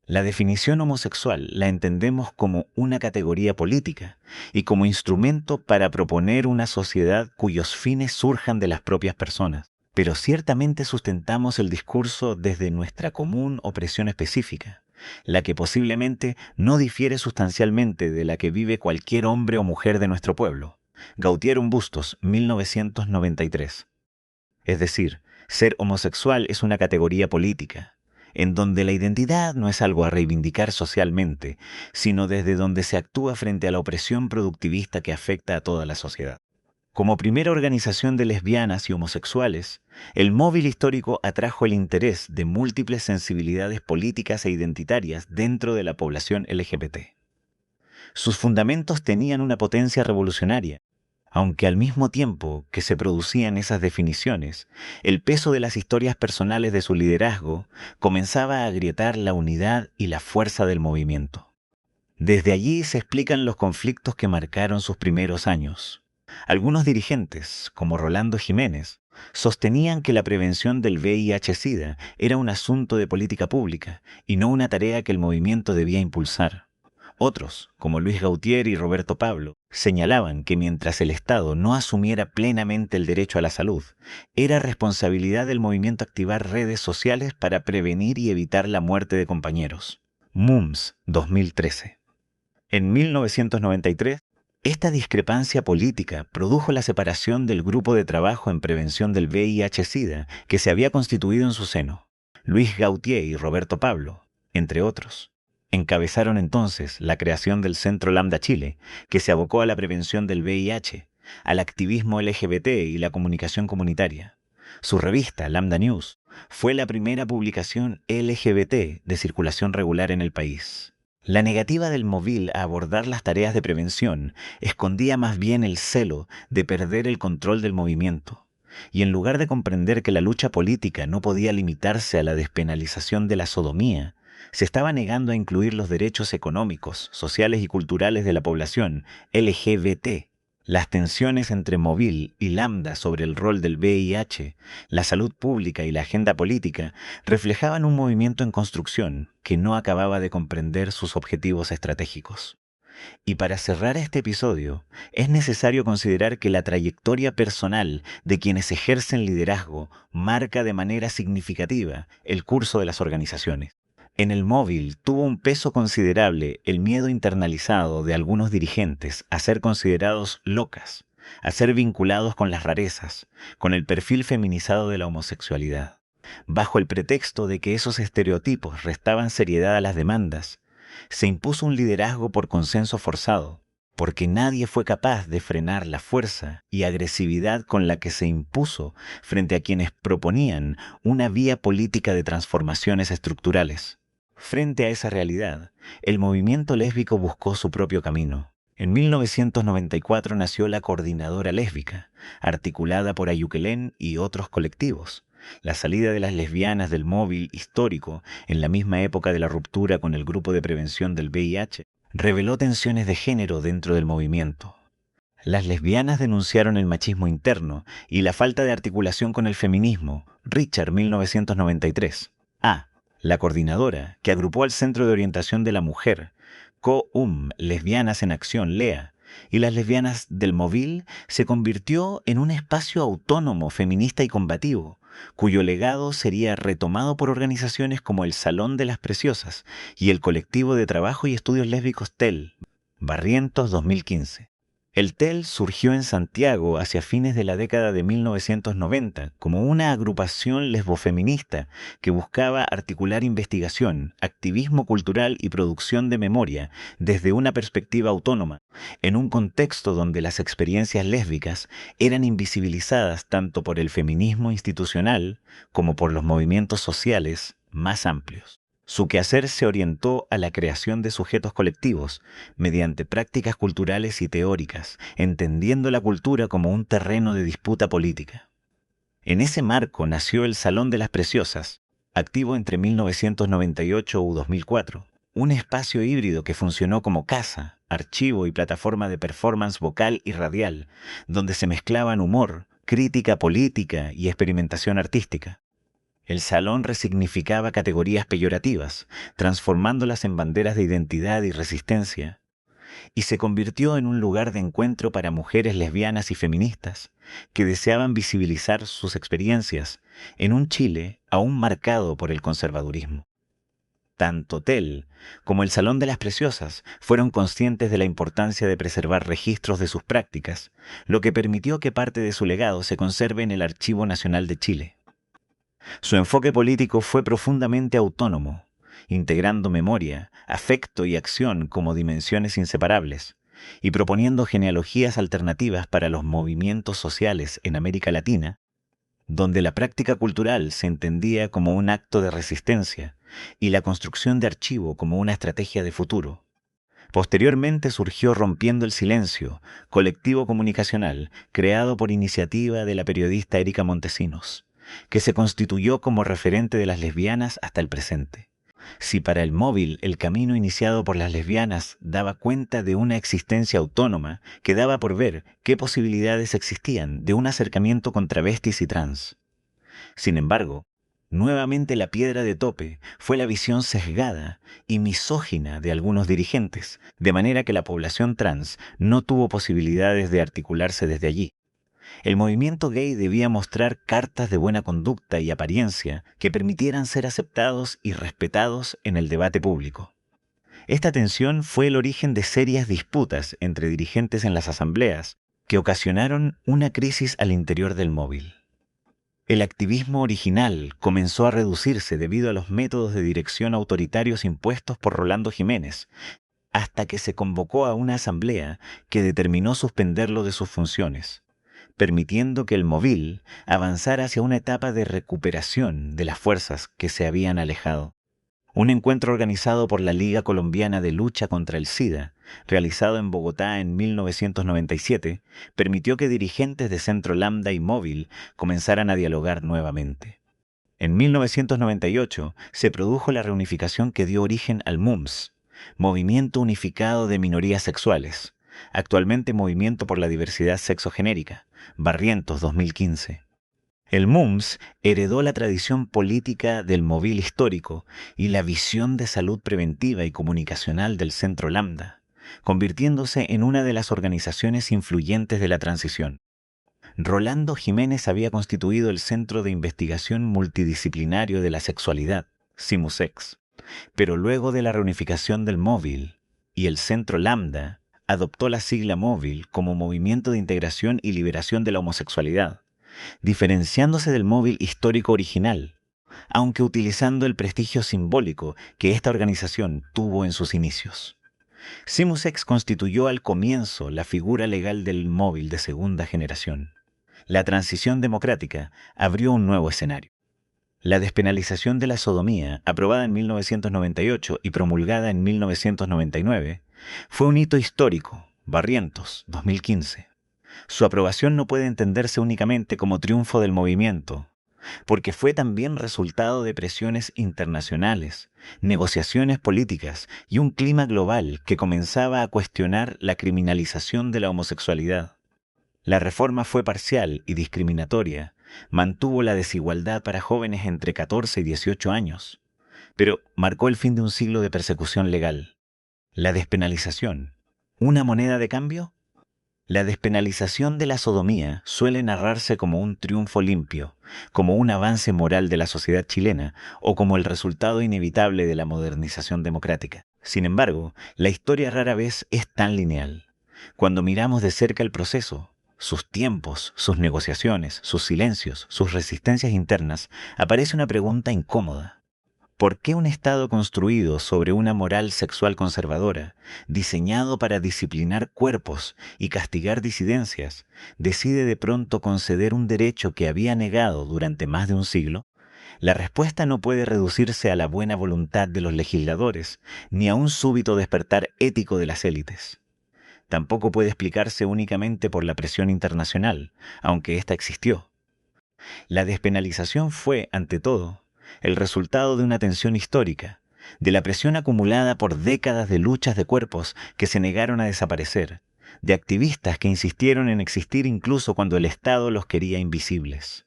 La definición homosexual la entendemos como una categoría política y como instrumento para proponer una sociedad cuyos fines surjan de las propias personas. Pero ciertamente sustentamos el discurso desde nuestra común opresión específica, la que posiblemente no difiere sustancialmente de la que vive cualquier hombre o mujer de nuestro pueblo. Gautier en Bustos, 1993. Es decir, ser homosexual es una categoría política, en donde la identidad no es algo a reivindicar socialmente, sino desde donde se actúa frente a la opresión productivista que afecta a toda la sociedad. Como primera organización de lesbianas y homosexuales, el móvil histórico atrajo el interés de múltiples sensibilidades políticas e identitarias dentro de la población LGBT. Sus fundamentos tenían una potencia revolucionaria, aunque al mismo tiempo que se producían esas definiciones, el peso de las historias personales de su liderazgo comenzaba a agrietar la unidad y la fuerza del movimiento. Desde allí se explican los conflictos que marcaron sus primeros años. Algunos dirigentes, como Rolando Jiménez, sostenían que la prevención del VIH-Sida era un asunto de política pública y no una tarea que el movimiento debía impulsar. Otros, como Luis Gautier y Roberto Pablo, señalaban que mientras el Estado no asumiera plenamente el derecho a la salud, era responsabilidad del movimiento activar redes sociales para prevenir y evitar la muerte de compañeros. MUMS, 2013. En 1993, esta discrepancia política produjo la separación del grupo de trabajo en prevención del VIH-Sida que se había constituido en su seno. Luis Gautier y Roberto Pablo, entre otros, encabezaron entonces la creación del Centro Lambda Chile, que se abocó a la prevención del VIH, al activismo LGBT y la comunicación comunitaria. Su revista, Lambda News, fue la primera publicación LGBT de circulación regular en el país. La negativa del móvil a abordar las tareas de prevención escondía más bien el celo de perder el control del movimiento, y en lugar de comprender que la lucha política no podía limitarse a la despenalización de la sodomía, se estaba negando a incluir los derechos económicos, sociales y culturales de la población LGBT. Las tensiones entre Móvil y Lambda sobre el rol del VIH, la salud pública y la agenda política reflejaban un movimiento en construcción que no acababa de comprender sus objetivos estratégicos. Y para cerrar este episodio, es necesario considerar que la trayectoria personal de quienes ejercen liderazgo marca de manera significativa el curso de las organizaciones. En el móvil tuvo un peso considerable el miedo internalizado de algunos dirigentes a ser considerados locas, a ser vinculados con las rarezas, con el perfil feminizado de la homosexualidad. Bajo el pretexto de que esos estereotipos restaban seriedad a las demandas, se impuso un liderazgo por consenso forzado, porque nadie fue capaz de frenar la fuerza y agresividad con la que se impuso frente a quienes proponían una vía política de transformaciones estructurales. Frente a esa realidad, el movimiento lésbico buscó su propio camino. En 1994 nació la Coordinadora Lésbica, articulada por Ayuquelén y otros colectivos. La salida de las lesbianas del móvil histórico, en la misma época de la ruptura con el grupo de prevención del VIH, reveló tensiones de género dentro del movimiento. Las lesbianas denunciaron el machismo interno y la falta de articulación con el feminismo. Richard, 1993. La Coordinadora, que agrupó al Centro de Orientación de la Mujer, COUM, Lesbianas en Acción, LEA, y las lesbianas del Móvil se convirtió en un espacio autónomo, feminista y combativo, cuyo legado sería retomado por organizaciones como el Salón de las Preciosas y el Colectivo de Trabajo y Estudios Lésbicos TEL, Barrientos 2015. El TEL surgió en Santiago hacia fines de la década de 1990 como una agrupación lesbofeminista que buscaba articular investigación, activismo cultural y producción de memoria desde una perspectiva autónoma, en un contexto donde las experiencias lésbicas eran invisibilizadas tanto por el feminismo institucional como por los movimientos sociales más amplios. Su quehacer se orientó a la creación de sujetos colectivos mediante prácticas culturales y teóricas, entendiendo la cultura como un terreno de disputa política. En ese marco nació el Salón de las Preciosas, activo entre 1998 y 2004, un espacio híbrido que funcionó como casa, archivo y plataforma de performance vocal y radial, donde se mezclaban humor, crítica política y experimentación artística. El salón resignificaba categorías peyorativas, transformándolas en banderas de identidad y resistencia, y se convirtió en un lugar de encuentro para mujeres lesbianas y feministas que deseaban visibilizar sus experiencias en un Chile aún marcado por el conservadurismo. Tanto TEL como el Salón de las Preciosas fueron conscientes de la importancia de preservar registros de sus prácticas, lo que permitió que parte de su legado se conserve en el Archivo Nacional de Chile. Su enfoque político fue profundamente autónomo, integrando memoria, afecto y acción como dimensiones inseparables, y proponiendo genealogías alternativas para los movimientos sociales en América Latina, donde la práctica cultural se entendía como un acto de resistencia y la construcción de archivo como una estrategia de futuro. Posteriormente surgió Rompiendo el Silencio, colectivo comunicacional creado por iniciativa de la periodista Erika Montesinos, que se constituyó como referente de las lesbianas hasta el presente. Si para el Móvil el camino iniciado por las lesbianas daba cuenta de una existencia autónoma, quedaba por ver qué posibilidades existían de un acercamiento con travestis y trans. Sin embargo, nuevamente la piedra de tope fue la visión sesgada y misógina de algunos dirigentes, de manera que la población trans no tuvo posibilidades de articularse desde allí. El movimiento gay debía mostrar cartas de buena conducta y apariencia que permitieran ser aceptados y respetados en el debate público. Esta tensión fue el origen de serias disputas entre dirigentes en las asambleas, que ocasionaron una crisis al interior del Móvil. El activismo original comenzó a reducirse debido a los métodos de dirección autoritarios impuestos por Rolando Jiménez, hasta que se convocó a una asamblea que determinó suspenderlo de sus funciones, permitiendo que el Móvil avanzara hacia una etapa de recuperación de las fuerzas que se habían alejado. Un encuentro organizado por la Liga Colombiana de Lucha contra el SIDA, realizado en Bogotá en 1997, permitió que dirigentes de Centro Lambda y Móvil comenzaran a dialogar nuevamente. En 1998 se produjo la reunificación que dio origen al MUMS, Movimiento Unificado de Minorías Sexuales, actualmente Movimiento por la Diversidad Sexogenérica, Barrientos 2015. El MUMS heredó la tradición política del Móvil histórico y la visión de salud preventiva y comunicacional del Centro Lambda, convirtiéndose en una de las organizaciones influyentes de la transición. Rolando Jiménez había constituido el Centro de Investigación Multidisciplinario de la Sexualidad, CIMUSEX, pero luego de la reunificación del Móvil y el Centro Lambda, adoptó la sigla Móvil como Movimiento de Integración y Liberación de la Homosexualidad, diferenciándose del Móvil histórico original, aunque utilizando el prestigio simbólico que esta organización tuvo en sus inicios. CIMUSEX constituyó al comienzo la figura legal del Móvil de segunda generación. La transición democrática abrió un nuevo escenario. La despenalización de la sodomía, aprobada en 1998 y promulgada en 1999, fue un hito histórico, Barrientos, 2015. Su aprobación no puede entenderse únicamente como triunfo del movimiento, porque fue también resultado de presiones internacionales, negociaciones políticas y un clima global que comenzaba a cuestionar la criminalización de la homosexualidad. La reforma fue parcial y discriminatoria, mantuvo la desigualdad para jóvenes entre 14 y 18 años, pero marcó el fin de un siglo de persecución legal. La despenalización, ¿una moneda de cambio? La despenalización de la sodomía suele narrarse como un triunfo limpio, como un avance moral de la sociedad chilena o como el resultado inevitable de la modernización democrática. Sin embargo, la historia rara vez es tan lineal. Cuando miramos de cerca el proceso, sus tiempos, sus negociaciones, sus silencios, sus resistencias internas, aparece una pregunta incómoda. ¿Por qué un Estado construido sobre una moral sexual conservadora, diseñado para disciplinar cuerpos y castigar disidencias, decide de pronto conceder un derecho que había negado durante más de un siglo? La respuesta no puede reducirse a la buena voluntad de los legisladores, ni a un súbito despertar ético de las élites. Tampoco puede explicarse únicamente por la presión internacional, aunque ésta existió. La despenalización fue, ante todo, el resultado de una tensión histórica, de la presión acumulada por décadas de luchas de cuerpos que se negaron a desaparecer, de activistas que insistieron en existir incluso cuando el Estado los quería invisibles.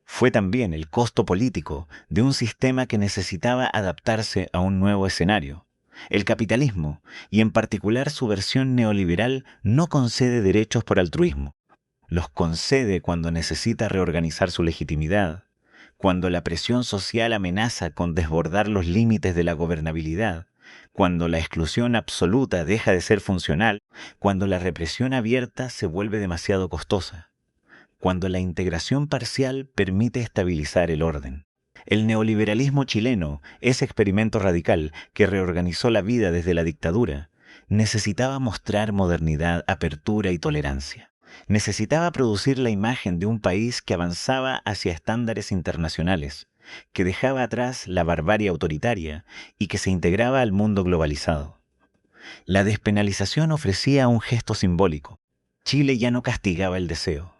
Fue también el costo político de un sistema que necesitaba adaptarse a un nuevo escenario. El capitalismo, y en particular su versión neoliberal, no concede derechos por altruismo. Los concede cuando necesita reorganizar su legitimidad, cuando la presión social amenaza con desbordar los límites de la gobernabilidad, cuando la exclusión absoluta deja de ser funcional, cuando la represión abierta se vuelve demasiado costosa, cuando la integración parcial permite estabilizar el orden. El neoliberalismo chileno, ese experimento radical que reorganizó la vida desde la dictadura, necesitaba mostrar modernidad, apertura y tolerancia. Necesitaba producir la imagen de un país que avanzaba hacia estándares internacionales, que dejaba atrás la barbarie autoritaria y que se integraba al mundo globalizado. La despenalización ofrecía un gesto simbólico. Chile ya no castigaba el deseo.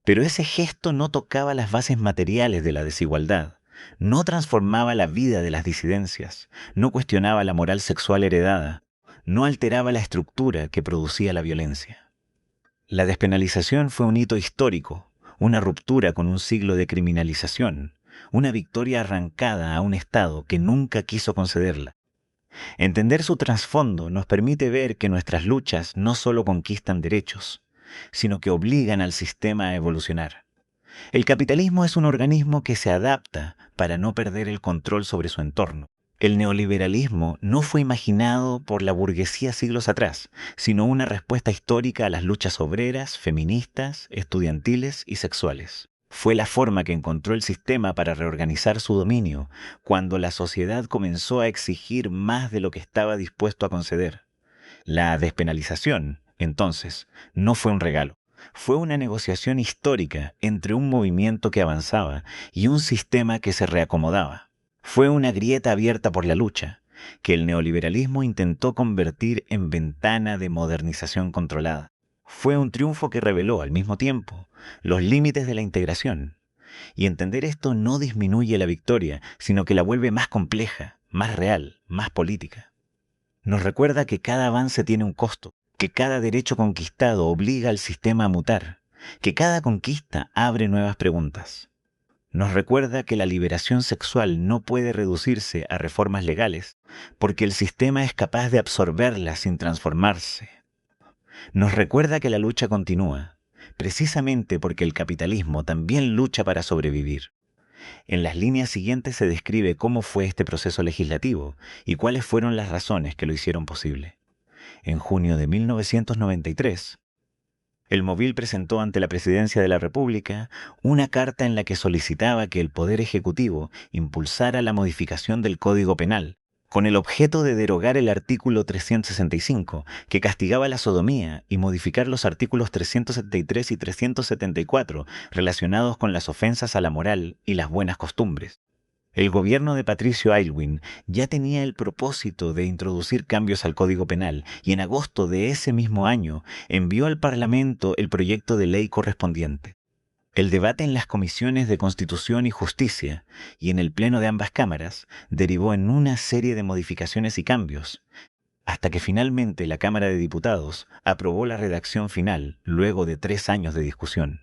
Pero ese gesto no tocaba las bases materiales de la desigualdad, no transformaba la vida de las disidencias, no cuestionaba la moral sexual heredada, no alteraba la estructura que producía la violencia. La despenalización fue un hito histórico, una ruptura con un siglo de criminalización, una victoria arrancada a un Estado que nunca quiso concederla. Entender su trasfondo nos permite ver que nuestras luchas no solo conquistan derechos, sino que obligan al sistema a evolucionar. El capitalismo es un organismo que se adapta para no perder el control sobre su entorno. El neoliberalismo no fue imaginado por la burguesía siglos atrás, sino una respuesta histórica a las luchas obreras, feministas, estudiantiles y sexuales. Fue la forma que encontró el sistema para reorganizar su dominio, cuando la sociedad comenzó a exigir más de lo que estaba dispuesto a conceder. La despenalización, entonces, no fue un regalo. Fue una negociación histórica entre un movimiento que avanzaba y un sistema que se reacomodaba. Fue una grieta abierta por la lucha, que el neoliberalismo intentó convertir en ventana de modernización controlada. Fue un triunfo que reveló, al mismo tiempo, los límites de la integración. Y entender esto no disminuye la victoria, sino que la vuelve más compleja, más real, más política. Nos recuerda que cada avance tiene un costo, que cada derecho conquistado obliga al sistema a mutar, que cada conquista abre nuevas preguntas. Nos recuerda que la liberación sexual no puede reducirse a reformas legales, porque el sistema es capaz de absorberlas sin transformarse. Nos recuerda que la lucha continúa, precisamente porque el capitalismo también lucha para sobrevivir. En las líneas siguientes se describe cómo fue este proceso legislativo y cuáles fueron las razones que lo hicieron posible. En junio de 1993, el Móvil presentó ante la Presidencia de la República una carta en la que solicitaba que el Poder Ejecutivo impulsara la modificación del Código Penal, con el objeto de derogar el artículo 365, que castigaba la sodomía, y modificar los artículos 373 y 374, relacionados con las ofensas a la moral y las buenas costumbres. El gobierno de Patricio Aylwin ya tenía el propósito de introducir cambios al Código Penal y en agosto de ese mismo año envió al Parlamento el proyecto de ley correspondiente. El debate en las comisiones de Constitución y Justicia y en el pleno de ambas cámaras derivó en una serie de modificaciones y cambios, hasta que finalmente la Cámara de Diputados aprobó la redacción final luego de 3 años de discusión.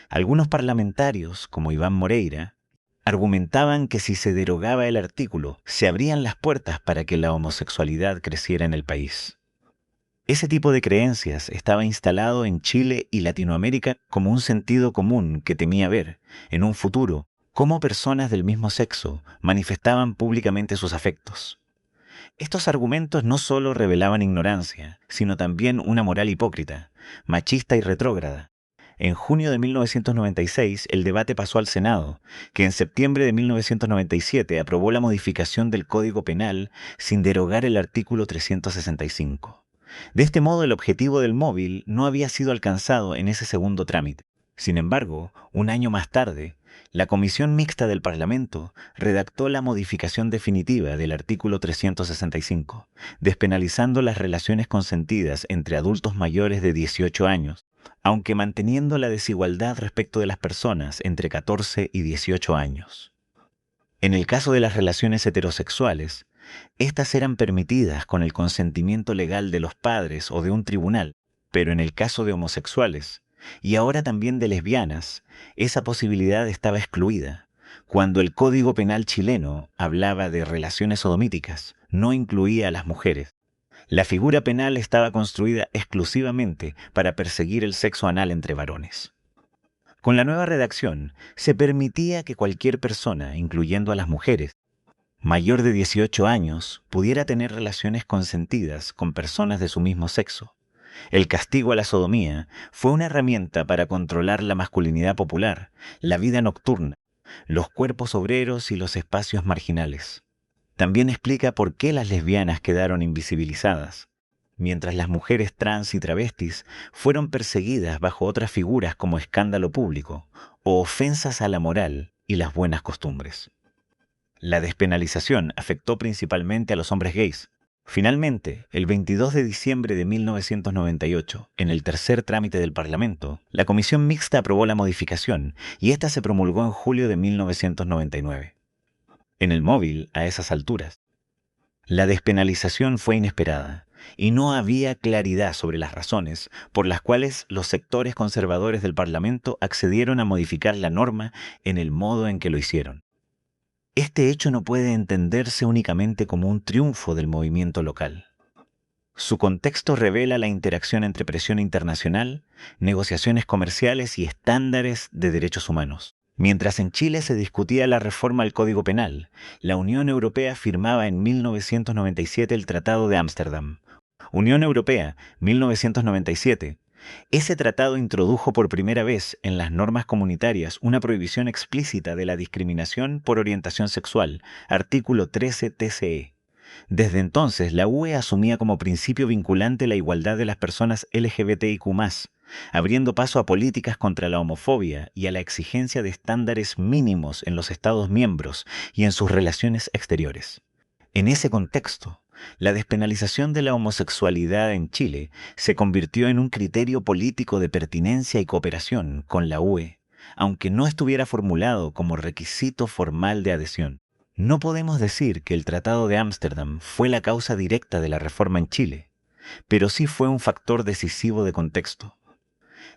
Algunos parlamentarios, como Iván Moreira, argumentaban que si se derogaba el artículo, se abrían las puertas para que la homosexualidad creciera en el país. Ese tipo de creencias estaba instalado en Chile y Latinoamérica como un sentido común que temía ver, en un futuro, cómo personas del mismo sexo manifestaban públicamente sus afectos. Estos argumentos no solo revelaban ignorancia, sino también una moral hipócrita, machista y retrógrada. En junio de 1996, el debate pasó al Senado, que en septiembre de 1997 aprobó la modificación del Código Penal sin derogar el artículo 365. De este modo, el objetivo del móvil no había sido alcanzado en ese segundo trámite. Sin embargo, un año más tarde, la Comisión Mixta del Parlamento redactó la modificación definitiva del artículo 365, despenalizando las relaciones consentidas entre adultos mayores de 18 años, aunque manteniendo la desigualdad respecto de las personas entre 14 y 18 años. En el caso de las relaciones heterosexuales, estas eran permitidas con el consentimiento legal de los padres o de un tribunal, pero en el caso de homosexuales, y ahora también de lesbianas, esa posibilidad estaba excluida. Cuando el Código Penal chileno hablaba de relaciones sodomíticas, no incluía a las mujeres. La figura penal estaba construida exclusivamente para perseguir el sexo anal entre varones. Con la nueva redacción, se permitía que cualquier persona, incluyendo a las mujeres, mayor de 18 años, pudiera tener relaciones consentidas con personas de su mismo sexo. El castigo a la sodomía fue una herramienta para controlar la masculinidad popular, la vida nocturna, los cuerpos obreros y los espacios marginales. También explica por qué las lesbianas quedaron invisibilizadas, mientras las mujeres trans y travestis fueron perseguidas bajo otras figuras como escándalo público o ofensas a la moral y las buenas costumbres. La despenalización afectó principalmente a los hombres gays. Finalmente, el 22 de diciembre de 1998, en el tercer trámite del Parlamento, la Comisión Mixta aprobó la modificación y esta se promulgó en julio de 1999. En el móvil, a esas alturas, la despenalización fue inesperada y no había claridad sobre las razones por las cuales los sectores conservadores del Parlamento accedieron a modificar la norma en el modo en que lo hicieron. Este hecho no puede entenderse únicamente como un triunfo del movimiento local. Su contexto revela la interacción entre presión internacional, negociaciones comerciales y estándares de derechos humanos. Mientras en Chile se discutía la reforma al Código Penal, la Unión Europea firmaba en 1997 el Tratado de Ámsterdam. Unión Europea, 1997. Ese tratado introdujo por primera vez en las normas comunitarias una prohibición explícita de la discriminación por orientación sexual, artículo 13 TCE. Desde entonces, la UE asumía como principio vinculante la igualdad de las personas LGBTIQ+, abriendo paso a políticas contra la homofobia y a la exigencia de estándares mínimos en los Estados miembros y en sus relaciones exteriores. En ese contexto, la despenalización de la homosexualidad en Chile se convirtió en un criterio político de pertinencia y cooperación con la UE, aunque no estuviera formulado como requisito formal de adhesión. No podemos decir que el Tratado de Ámsterdam fue la causa directa de la reforma en Chile, pero sí fue un factor decisivo de contexto.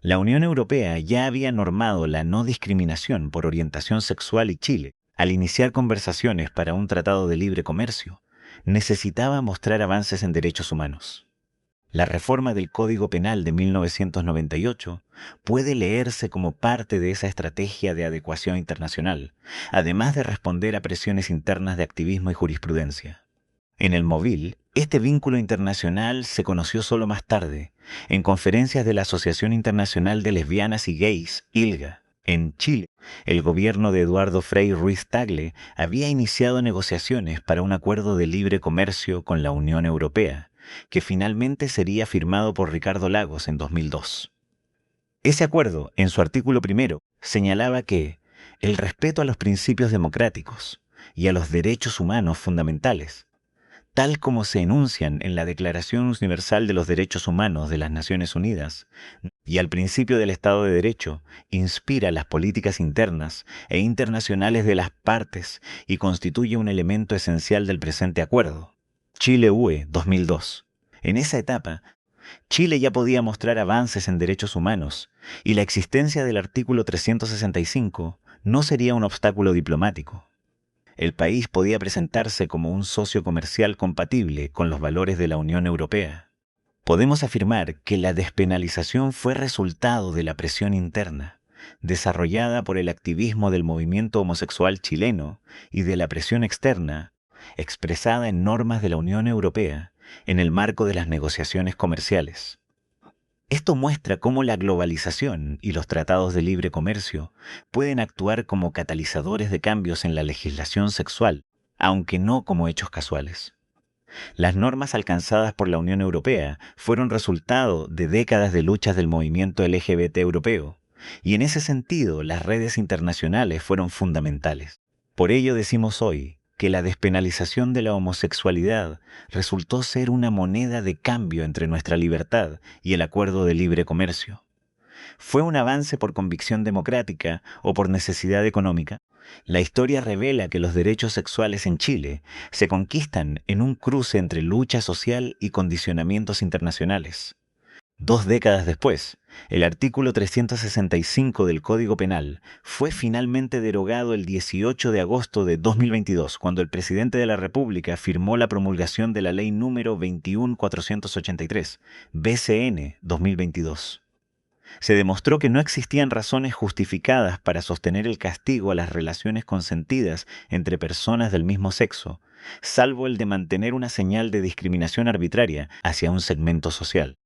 La Unión Europea ya había normado la no discriminación por orientación sexual y Chile, al iniciar conversaciones para un tratado de libre comercio, necesitaba mostrar avances en derechos humanos. La reforma del Código Penal de 1998 puede leerse como parte de esa estrategia de adecuación internacional, además de responder a presiones internas de activismo y jurisprudencia. En el móvil, este vínculo internacional se conoció solo más tarde, en conferencias de la Asociación Internacional de Lesbianas y Gays, ILGA. En Chile, el gobierno de Eduardo Frei Ruiz-Tagle había iniciado negociaciones para un acuerdo de libre comercio con la Unión Europea, que finalmente sería firmado por Ricardo Lagos en 2002. Ese acuerdo, en su artículo primero, señalaba que el respeto a los principios democráticos y a los derechos humanos fundamentales, tal como se enuncian en la Declaración Universal de los Derechos Humanos de las Naciones Unidas y al principio del Estado de Derecho, inspira las políticas internas e internacionales de las partes y constituye un elemento esencial del presente acuerdo. Chile-UE 2002. En esa etapa, Chile ya podía mostrar avances en derechos humanos y la existencia del artículo 365 no sería un obstáculo diplomático. El país podía presentarse como un socio comercial compatible con los valores de la Unión Europea. Podemos afirmar que la despenalización fue resultado de la presión interna, desarrollada por el activismo del movimiento homosexual chileno y de la presión externa, expresada en normas de la Unión Europea en el marco de las negociaciones comerciales. Esto muestra cómo la globalización y los tratados de libre comercio pueden actuar como catalizadores de cambios en la legislación sexual, aunque no como hechos casuales. Las normas alcanzadas por la Unión Europea fueron resultado de décadas de luchas del movimiento LGBT europeo, y en ese sentido las redes internacionales fueron fundamentales. Por ello decimos hoy que la despenalización de la homosexualidad resultó ser una moneda de cambio entre nuestra libertad y el acuerdo de libre comercio. ¿Fue un avance por convicción democrática o por necesidad económica? La historia revela que los derechos sexuales en Chile se conquistan en un cruce entre lucha social y condicionamientos internacionales. 2 décadas después, el artículo 365 del Código Penal fue finalmente derogado el 18 de agosto de 2022, cuando el presidente de la República firmó la promulgación de la Ley número 21483, BCN 2022. Se demostró que no existían razones justificadas para sostener el castigo a las relaciones consentidas entre personas del mismo sexo, salvo el de mantener una señal de discriminación arbitraria hacia un segmento social.